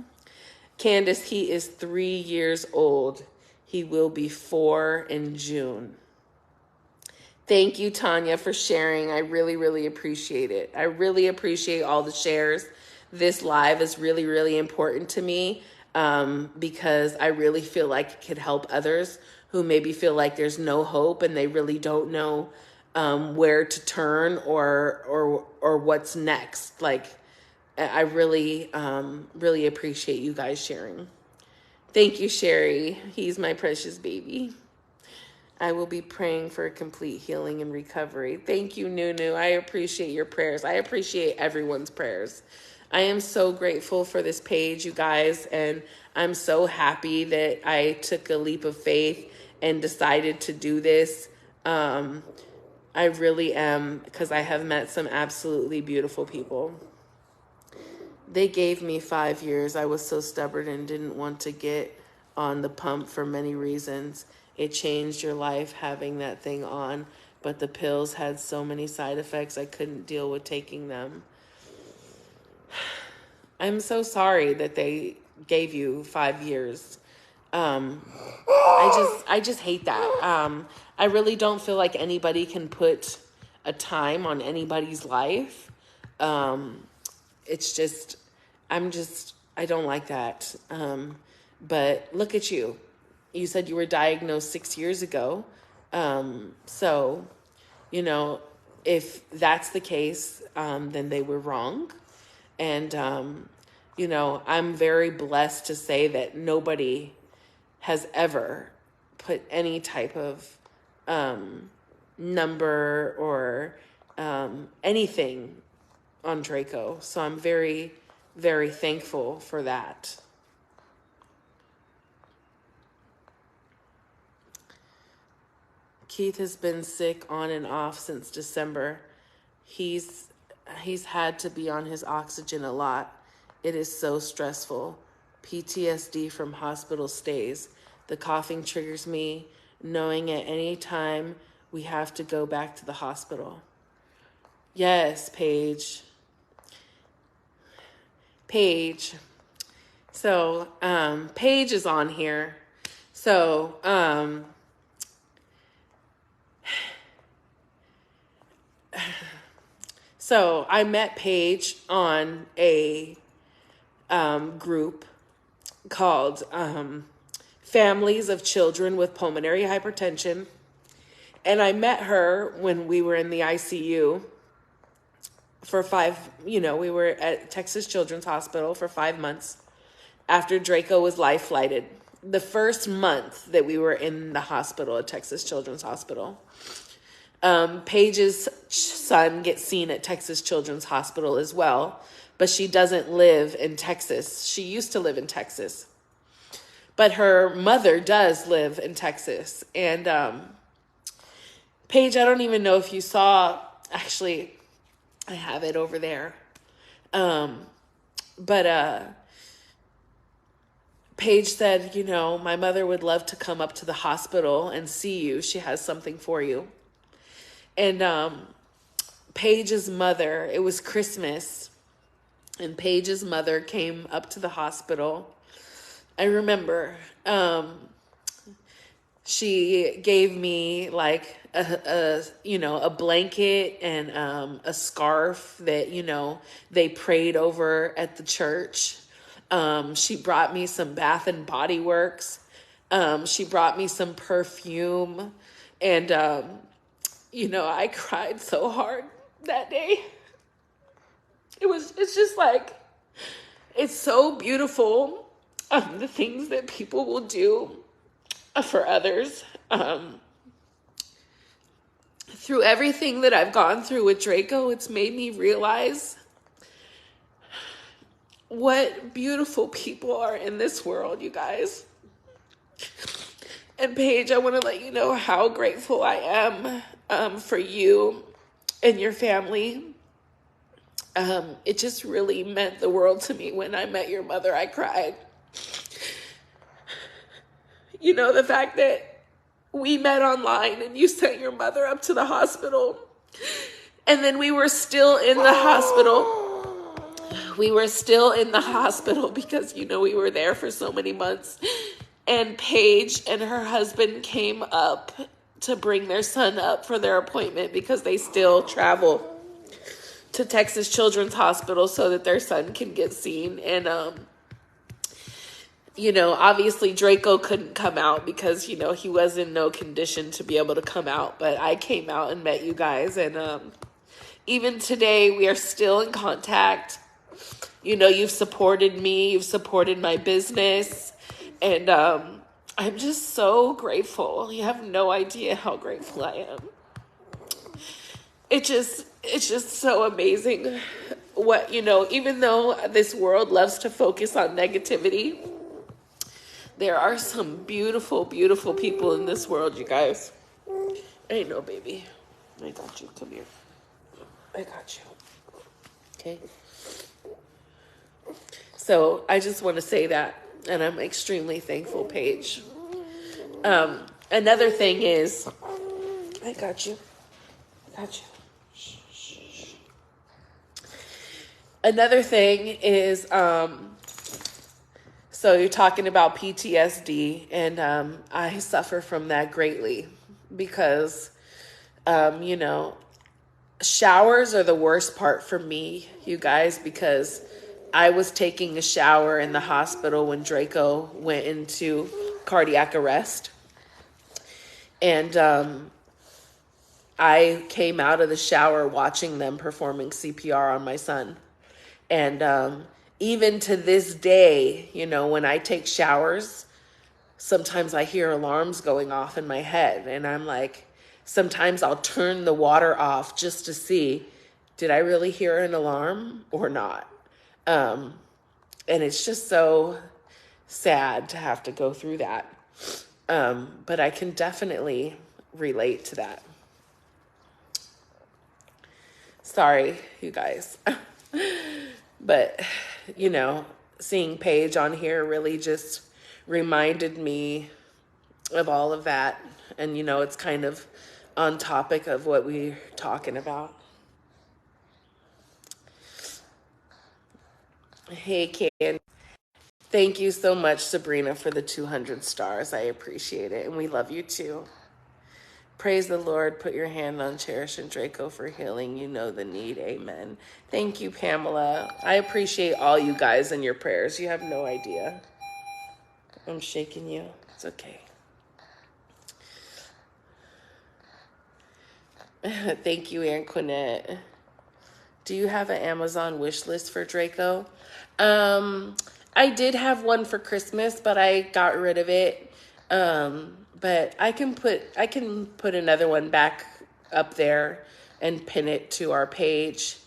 Candace, he is 3 years old. He will be 4 in June. Thank you, Tanya, for sharing. I really, really appreciate it. I really appreciate all the shares. This live is really, really important to me because I really feel like it could help others who maybe feel like there's no hope and they really don't know where to turn or what's next. Like, I really, really appreciate you guys sharing. Thank you, Sherry. He's my precious baby. I will be praying for a complete healing and recovery. Thank you, Nunu. I appreciate your prayers. I appreciate everyone's prayers. I am so grateful for this page, you guys, and I'm so happy that I took a leap of faith and decided to do this. I really am, because I have met some absolutely beautiful people. They gave me 5 years. I was so stubborn and didn't want to get on the pump for many reasons. It changed your life having that thing on, but the pills had so many side effects I couldn't deal with taking them. I'm so sorry that they gave you 5 years. I just hate that. I really don't feel like anybody can put a time on anybody's life. It's just, I don't like that. But look at you. You said you were diagnosed 6 years ago. So, if that's the case, then they were wrong. And, I'm very blessed to say that nobody has ever put any type of number or anything on Draco. So I'm very, very thankful for that. Keith has been sick on and off since December. He's had to be on his oxygen a lot. It is so stressful. PTSD from hospital stays. The coughing triggers me, knowing at any time we have to go back to the hospital. Yes, Paige. So, Paige is on here. So, so I met Paige on a group called Families of Children with Pulmonary Hypertension. And I met her when we were in the ICU for we were at Texas Children's Hospital for 5 months after Draco was life flighted. The first month that we were in the hospital at Texas Children's Hospital. Paige's son gets seen at Texas Children's Hospital as well, but she doesn't live in Texas. She used to live in Texas, but her mother does live in Texas. And Paige, I don't even know if you saw, actually, I have it over there. But Paige said, my mother would love to come up to the hospital and see you. She has something for you. And Paige's mother, it was Christmas, and Paige's mother came up to the hospital. I remember she gave me like a blanket and a scarf that, they prayed over at the church. She brought me some Bath and Body Works. She brought me some perfume, and I cried so hard that day. It's just like, it's so beautiful, the things that people will do for others. Through everything that I've gone through with Draco, it's made me realize what beautiful people are in this world, you guys. And Paige, I want to let you know how grateful I am for you and your family. It just really meant the world to me when I met your mother. I cried. The fact that we met online and you sent your mother up to the hospital, and then we were still in the hospital. We were still in the hospital because, we were there for so many months. And Paige and her husband came up to bring their son up for their appointment because they still travel to Texas Children's Hospital so that their son can get seen. And, obviously Draco couldn't come out because, he was in no condition to be able to come out. But I came out and met you guys. And even today, we are still in contact. You've supported me. You've supported my business. And I'm just so grateful. You have no idea how grateful I am. It's just so amazing what, even though this world loves to focus on negativity, there are some beautiful, beautiful people in this world, you guys. I know, baby. I got you. Come here. I got you. Okay? So I just want to say that. And I'm extremely thankful, Paige. Another thing is, I got you. Shh, shh, shh. Another thing is, so you're talking about PTSD, and I suffer from that greatly because, showers are the worst part for me, you guys, because I was taking a shower in the hospital when Draco went into cardiac arrest. And I came out of the shower watching them performing CPR on my son. And even to this day, when I take showers, sometimes I hear alarms going off in my head. And I'm like, sometimes I'll turn the water off just to see, did I really hear an alarm or not? And it's just so sad to have to go through that. But I can definitely relate to that. Sorry, you guys. But, seeing Paige on here really just reminded me of all of that. And, it's kind of on topic of what we're talking about. Hey, Ken. Thank you so much, Sabrina, for the 200 stars. I appreciate it, and we love you too. Praise the Lord. Put your hand on Cherish and Draco for healing. You know the need. Amen. Thank you, Pamela. I appreciate all you guys and your prayers. You have no idea. I'm shaking you. It's okay. Thank you, Anquinette. Do you have an Amazon wish list for Draco? I did have one for Christmas, but I got rid of it. But I can put another one back up there and pin it to our page.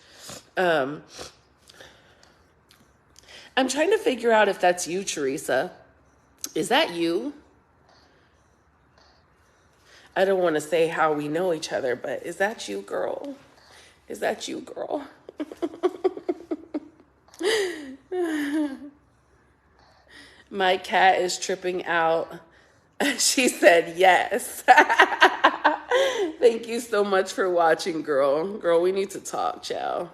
I'm trying to figure out if that's you, Teresa. Is that you? I don't want to say how we know each other, but is that you, girl? Is that you, girl? My cat is tripping out. She said yes. Thank you so much for watching, girl. Girl, we need to talk, chow.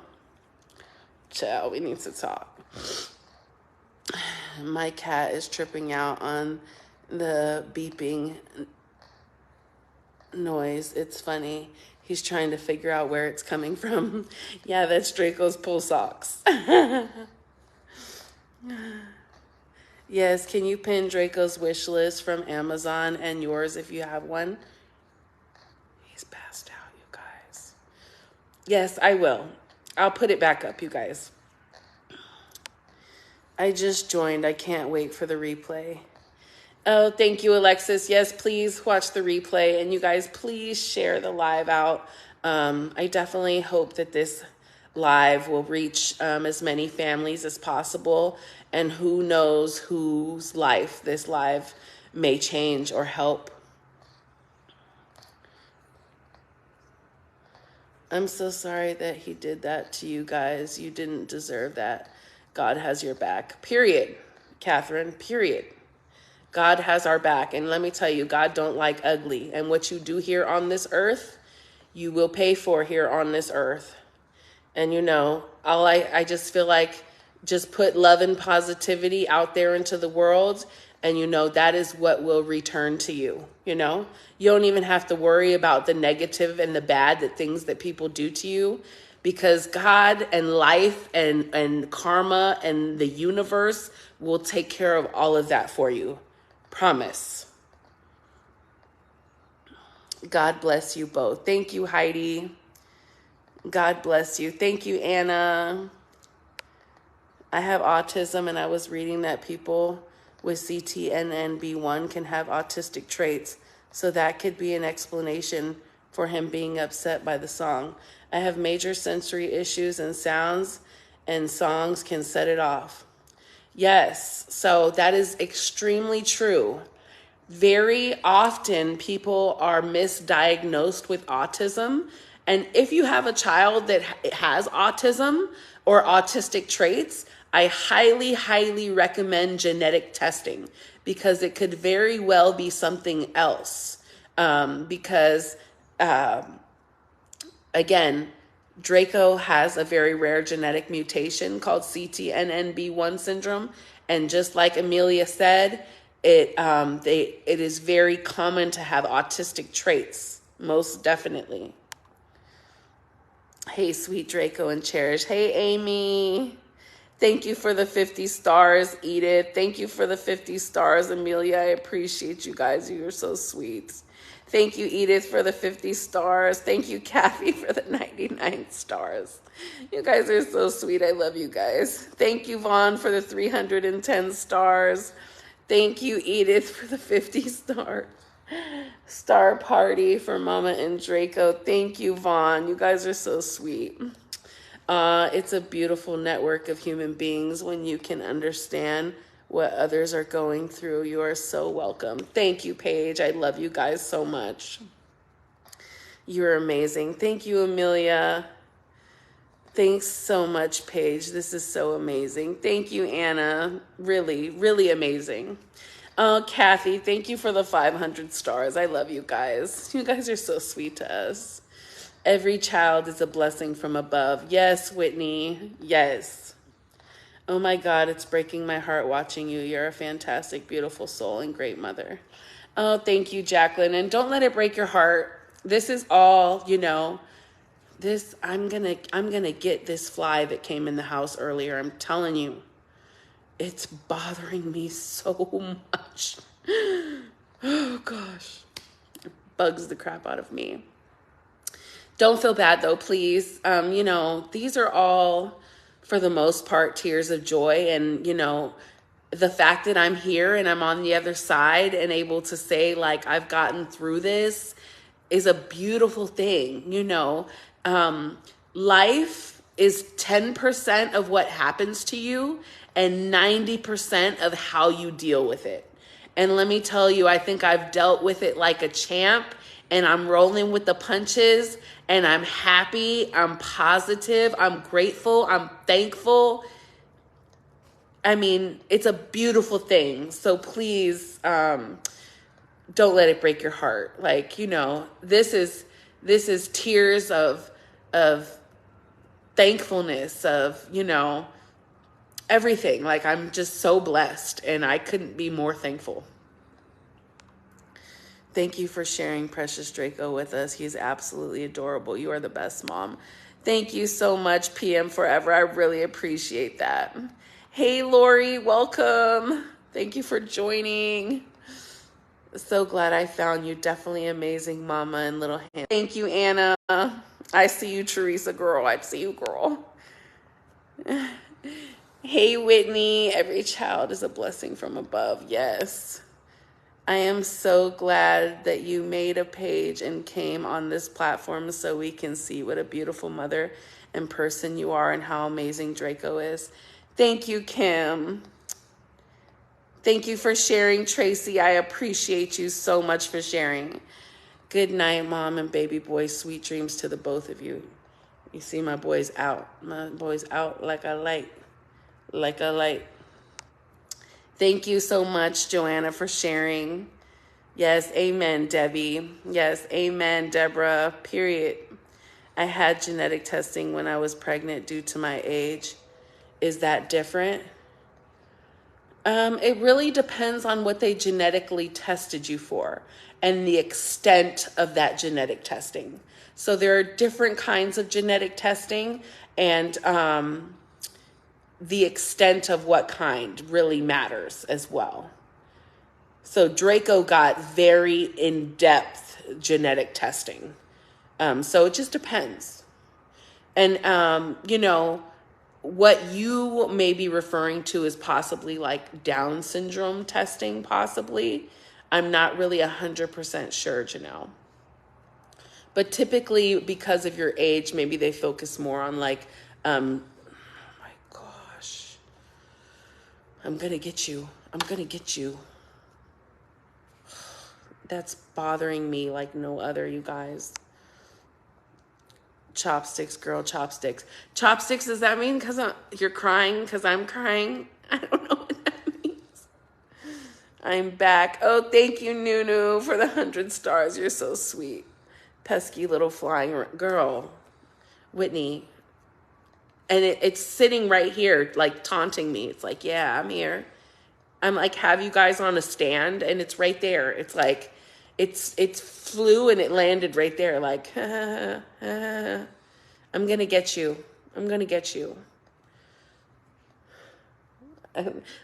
Chow, we need to talk. My cat is tripping out on the beeping noise. It's funny. He's trying to figure out where it's coming from. Yeah, that's Draco's pull socks. Yes, can you pin Draco's wish list from Amazon and yours if you have one? He's passed out, you guys. Yes, I will. I'll put it back up, you guys. I just joined. I can't wait for the replay. Oh, thank you, Alexis. Yes, please watch the replay. And you guys, please share the live out. I definitely hope that this live will reach as many families as possible. And who knows whose life this live may change or help. I'm so sorry that he did that to you guys. You didn't deserve that. God has your back. Period. Catherine, period. God has our back. And let me tell you, God don't like ugly. And what you do here on this earth, you will pay for here on this earth. And you know, I just feel like just put love and positivity out there into the world. And you know, that is what will return to you. You know, you don't even have to worry about the negative and the bad, the things that people do to you. Because God and life and karma and the universe will take care of all of that for you. Promise. God bless you both. Thank you, Heidi. God bless you. Thank you, Anna. I have autism, and I was reading that people with CTNNB1 can have autistic traits. So that could be an explanation for him being upset by the song. I have major sensory issues, and sounds and songs can set it off. Yes, so that is extremely true. Very often people are misdiagnosed with autism. And if you have a child that has autism or autistic traits, I highly, highly recommend genetic testing because it could very well be something else. Again, Draco has a very rare genetic mutation called CTNNB1 syndrome. And just like Amelia said, it is very common to have autistic traits, most definitely. Hey, sweet Draco and Cherish. Hey, Amy. Thank you for the 50 stars, Edith. Thank you for the 50 stars, Amelia. I appreciate you guys. You are so sweet. Thank you, Edith, for the 50 stars. Thank you, Kathy, for the 99 stars. You guys are so sweet. I love you guys. Thank you, Vaughn, for the 310 stars. Thank you, Edith, for the 50 stars. Star party for Mama and Draco. Thank you, Vaughn. You guys are so sweet. It's a beautiful network of human beings when you can understand what others are going through. You are so welcome. Thank you, Paige. I love you guys so much. You're amazing. Thank you, Amelia. Thanks so much, Paige. This is so amazing. Thank you, Anna. Really, really amazing. Kathy, thank you for the 500 stars. I love you guys. You guys are so sweet to us. Every child is a blessing from above. Yes, Whitney. Yes. Oh my God, it's breaking my heart watching you. You're a fantastic, beautiful soul and great mother. Oh, thank you, Jacqueline. And don't let it break your heart. This is all, this I'm gonna get this fly that came in the house earlier. I'm telling you. It's bothering me so much. Oh gosh. It bugs the crap out of me. Don't feel bad though, please. These are all, for the most part, tears of joy. And, the fact that I'm here and I'm on the other side and able to say, like, I've gotten through this is a beautiful thing. Life is 10% of what happens to you and 90% of how you deal with it. And let me tell you, I think I've dealt with it like a champ, and I'm rolling with the punches, and I'm happy, I'm positive, I'm grateful, I'm thankful. I mean, it's a beautiful thing. So please, don't let it break your heart. Like, this is tears of thankfulness, of, everything. Like, I'm just so blessed, and I couldn't be more thankful. Thank you for sharing Precious Draco with us. He's absolutely adorable. You are the best mom. Thank you so much, PM Forever. I really appreciate that. Hey, Lori, welcome. Thank you for joining. So glad I found you. Definitely amazing mama and little hand. Thank you, Anna. I see you, Teresa, girl. I see you, girl. Hey, Whitney. Every child is a blessing from above. Yes. I am so glad that you made a page and came on this platform so we can see what a beautiful mother and person you are and how amazing Draco is. Thank you, Kim. Thank you for sharing, Tracy. I appreciate you so much for sharing. Good night, Mom and baby boy. Sweet dreams to the both of you. You see my boy's out. My boy's out like a light. Like a light. Thank you so much, Joanna, for sharing. Yes, amen, Debbie. Yes, amen, Deborah, period. I had genetic testing when I was pregnant due to my age. Is that different? It really depends on what they genetically tested you for and the extent of that genetic testing. So there are different kinds of genetic testing, and the extent of what kind really matters as well. So Draco got very in-depth genetic testing. So it just depends. And, what you may be referring to is possibly like Down syndrome testing, possibly. I'm not really 100% sure, Janelle. But typically, because of your age, maybe they focus more on like, oh my gosh, I'm going to get you. I'm going to get you. That's bothering me like no other, you guys. Chopsticks, girl, chopsticks. Chopsticks, does that mean because you're crying because I'm crying? I don't know what that means. I'm back. Oh, thank you, Nunu, for the 100 stars. You're so sweet. Pesky little flying girl. Whitney. And it's sitting right here, like taunting me. It's like, yeah, I'm here. I'm like, have you guys on a stand? And it's right there. It's like, it flew and it landed right there. Like, I'm going to get you. I'm going to get you.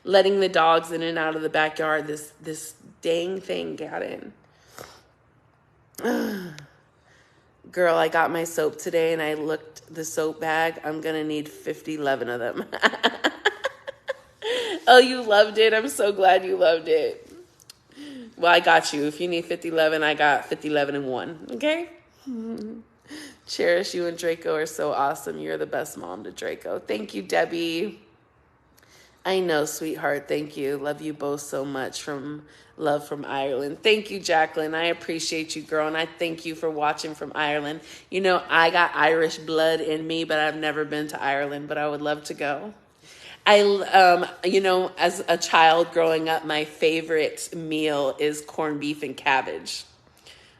Letting the dogs in and out of the backyard. This dang thing got in. Girl, I got my soap today and I looked the soap bag. I'm going to need 50-11 of them. Oh, you loved it. I'm so glad you loved it. Well, I got you. If you need 50-11, I got 50-11 and 1. Okay? Cherish, you and Draco are so awesome. You're the best mom to Draco. Thank you, Debbie. I know, sweetheart. Thank you. Love you both so much. From love from Ireland. Thank you, Jacqueline. I appreciate you, girl. And I thank you for watching from Ireland. I got Irish blood in me, but I've never been to Ireland, but I would love to go. As a child growing up, my favorite meal is corned beef and cabbage.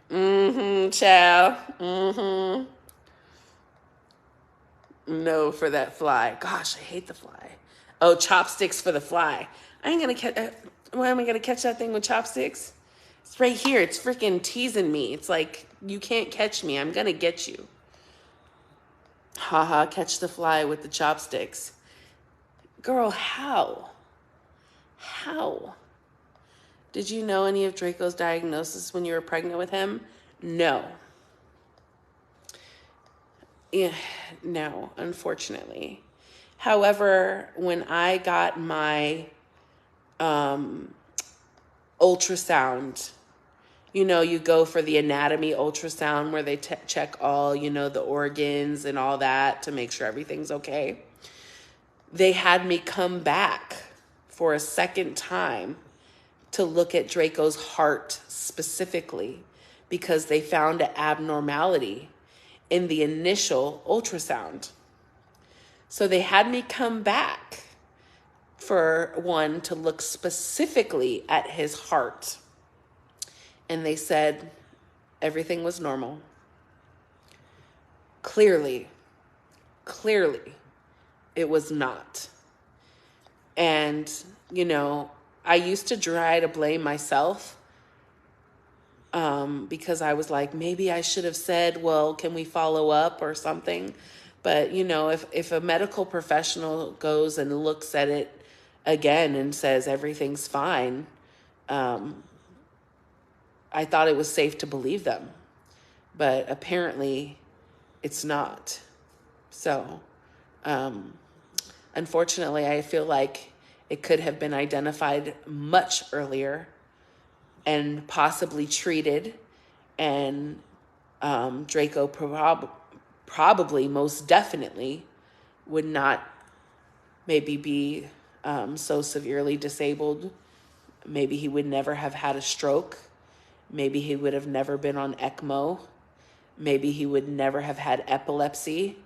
Child. No for that fly. Gosh, I hate the fly. Oh, chopsticks for the fly. I ain't gonna catch. Why am I gonna catch that thing with chopsticks? It's right here. It's freaking teasing me. It's like, you can't catch me. I'm gonna get you. Haha, catch the fly with the chopsticks. Girl, how? How? Did you know any of Draco's diagnosis when you were pregnant with him? No. Yeah, no, unfortunately. However, when I got my ultrasound, you go for the anatomy ultrasound where they check all, the organs and all that to make sure everything's okay. They had me come back for a second time to look at Draco's heart specifically because they found an abnormality in the initial ultrasound. So they had me come back for one to look specifically at his heart. And they said everything was normal. Clearly, it was not. And, I used to try to blame myself because I was like, maybe I should have said, well, can we follow up or something? But, if a medical professional goes and looks at it again and says everything's fine, I thought it was safe to believe them. But apparently it's not. So, unfortunately, I feel like it could have been identified much earlier and possibly treated. And Draco probably, most definitely, would not maybe be so severely disabled. Maybe he would never have had a stroke. Maybe he would have never been on ECMO. Maybe he would never have had epilepsy.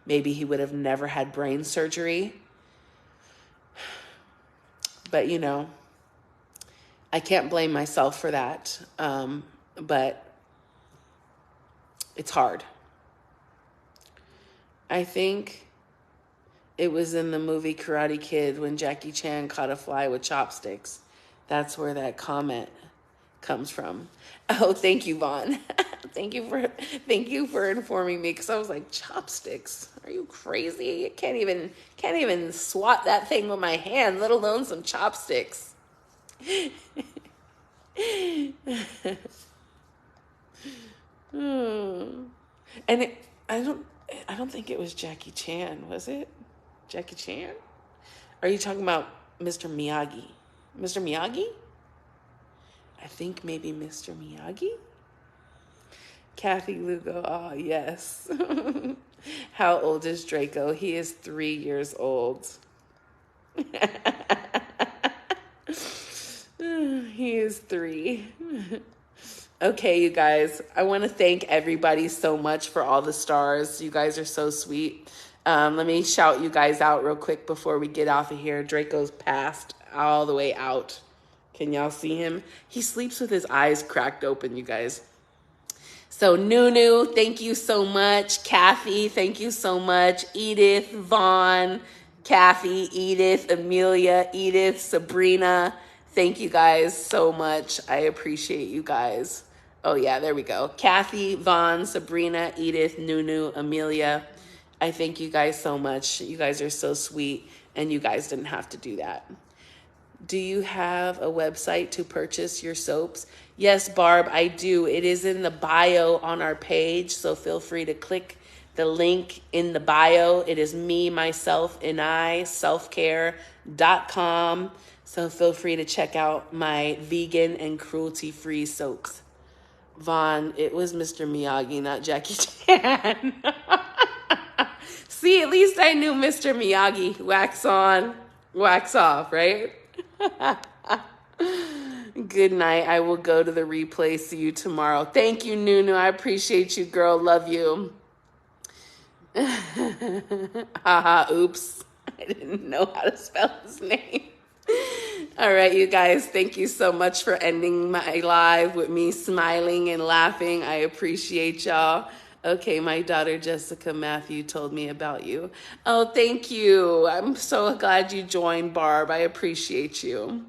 Maybe he would have never had brain surgery. But, I can't blame myself for that. But it's hard. I think it was in the movie Karate Kid when Jackie Chan caught a fly with chopsticks. That's where that comment comes from. Oh, thank you, Vaughn. Thank you for informing me, because I was like, chopsticks? Are you crazy? I can't even swat that thing with my hand, let alone some chopsticks. And I don't think it was Jackie Chan, was it? Jackie Chan? Are you talking about Mr. Miyagi? Mr. Miyagi? I think maybe Mr. Miyagi? Kathy Lugo, oh yes. How old is Draco? He is 3 years old. He is 3. Okay, you guys, I want to thank everybody so much for all the stars. You guys are so sweet. Let me shout you guys out real quick before we get off of here. Draco's passed all the way out. Can y'all see him? He sleeps with his eyes cracked open, you guys. So Nunu, thank you so much. Kathy, thank you so much. Edith, Vaughn, Kathy, Edith, Amelia, Edith, Sabrina. Thank you guys so much. I appreciate you guys. Oh yeah, there we go. Kathy, Vaughn, Sabrina, Edith, Nunu, Amelia. I thank you guys so much. You guys are so sweet, and you guys didn't have to do that. Do you have a website to purchase your soaps? Yes, Barb, I do. It is in the bio on our page, so feel free to click the link in the bio. It is me, myself, and I, selfcare.com. So feel free to check out my vegan and cruelty-free soaps. Vaughn, it was Mr. Miyagi, not Jackie Chan. See, at least I knew Mr. Miyagi. Wax on, wax off, right? Good night. I will go to the replay. See you tomorrow. Thank you, Nunu. I appreciate you, girl. Love you. Haha, oops. I didn't know how to spell his name. All right, you guys. Thank you so much for ending my live with me smiling and laughing. I appreciate y'all. Okay, my daughter Jessica Matthew told me about you. Oh, thank you. I'm so glad you joined, Barb. I appreciate you.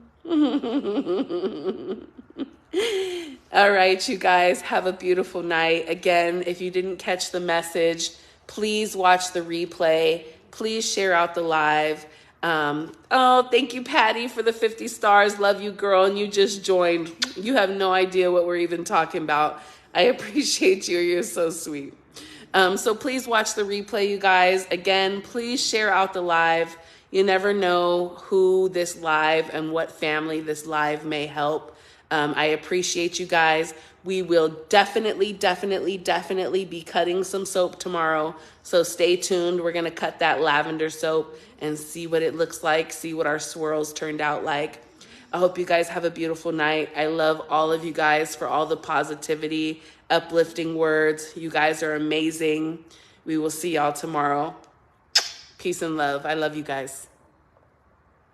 All right, you guys, have a beautiful night. Again, if you didn't catch the message, please watch the replay. Please share out the live. Oh, thank you, Patty, for the 50 stars. Love you, girl. And you just joined. You have no idea what we're even talking about. I appreciate you. You're so sweet. So please watch the replay, you guys. Again, please share out the live. You never know who this live and what family this live may help. I appreciate you guys. We will definitely be cutting some soap tomorrow. So stay tuned. We're going to cut that lavender soap and see what it looks like, see what our swirls turned out like. I hope you guys have a beautiful night. I love all of you guys for all the positivity, uplifting words. You guys are amazing. We will see y'all tomorrow. Peace and love. I love you guys.